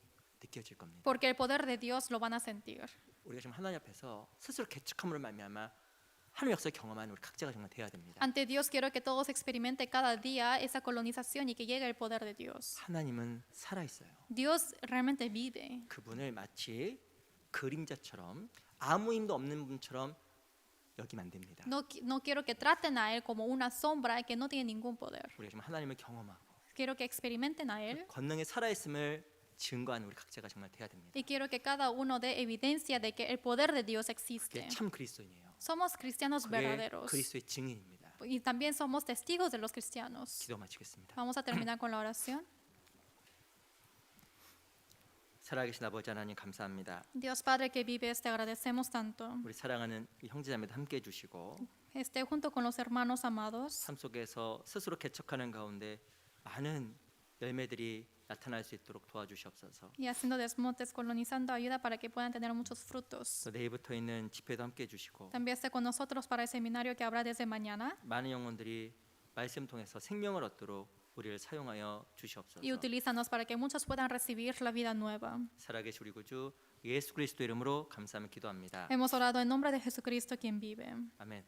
느껴질 겁니다. porque el poder de Dios lo van a sentir. 우리가 지금 하나님 앞에서 스스로 개척함으로 말미암아 하나님 역사를 경험하는 우리 각자가 정말 돼야 됩니다. Ante Dios quiero que todos experimenten cada día esa colonización y que llegue el poder de Dios. 하나님은 살아 있어요. Dios realmente vive. 그분을 마치 그림자처럼 아무 힘도 없는 분처럼 여기면 안 됩니다. No quiero que traten a Él como una sombra que no tiene ningún poder. 우리가 지금 하나님을 경험하고 Quiero que experimenten a Él 권능에 살아 있음을 증거하는 우리 각자가 정말 돼야 됩니다. y quiero que cada uno dé evidencia de que el poder de Dios existe. 그게 참 그리스도인이에요. Somos cristianos 그게 verdaderos 그리스도의 증인입니다. y también somos testigos de los cristianos. 기도 마치겠습니다. Vamos a terminar con la oración. 살아계신 아버지 하나님 감사합니다. Dios Padre que vives, te agradecemos tanto. 우리 사랑하는 이 형제자매도 함께 해주시고 Esté junto con los hermanos amados 삶 속에서 스스로 개척하는 가운데 많은 열매들이 나타날 수 있도록 도와주시옵소서. y haciendo desmontes, colonizando ayuda para que puedan tener muchos frutos. 또 내일부터 있는 집회도 함께 해주시고 También esté con nosotros para el seminario que habrá desde mañana 많은 영혼들이 말씀 통해서 생명을 얻도록 우리를 사용하여 주시옵소서. y utilízanos para que muchos puedan recibir la vida nueva. 살아계신 우리 구주 예수 그리스도 이름으로 감사하며 기도합니다. Hemos orado en nombre de Jesucristo quien vive. 아멘.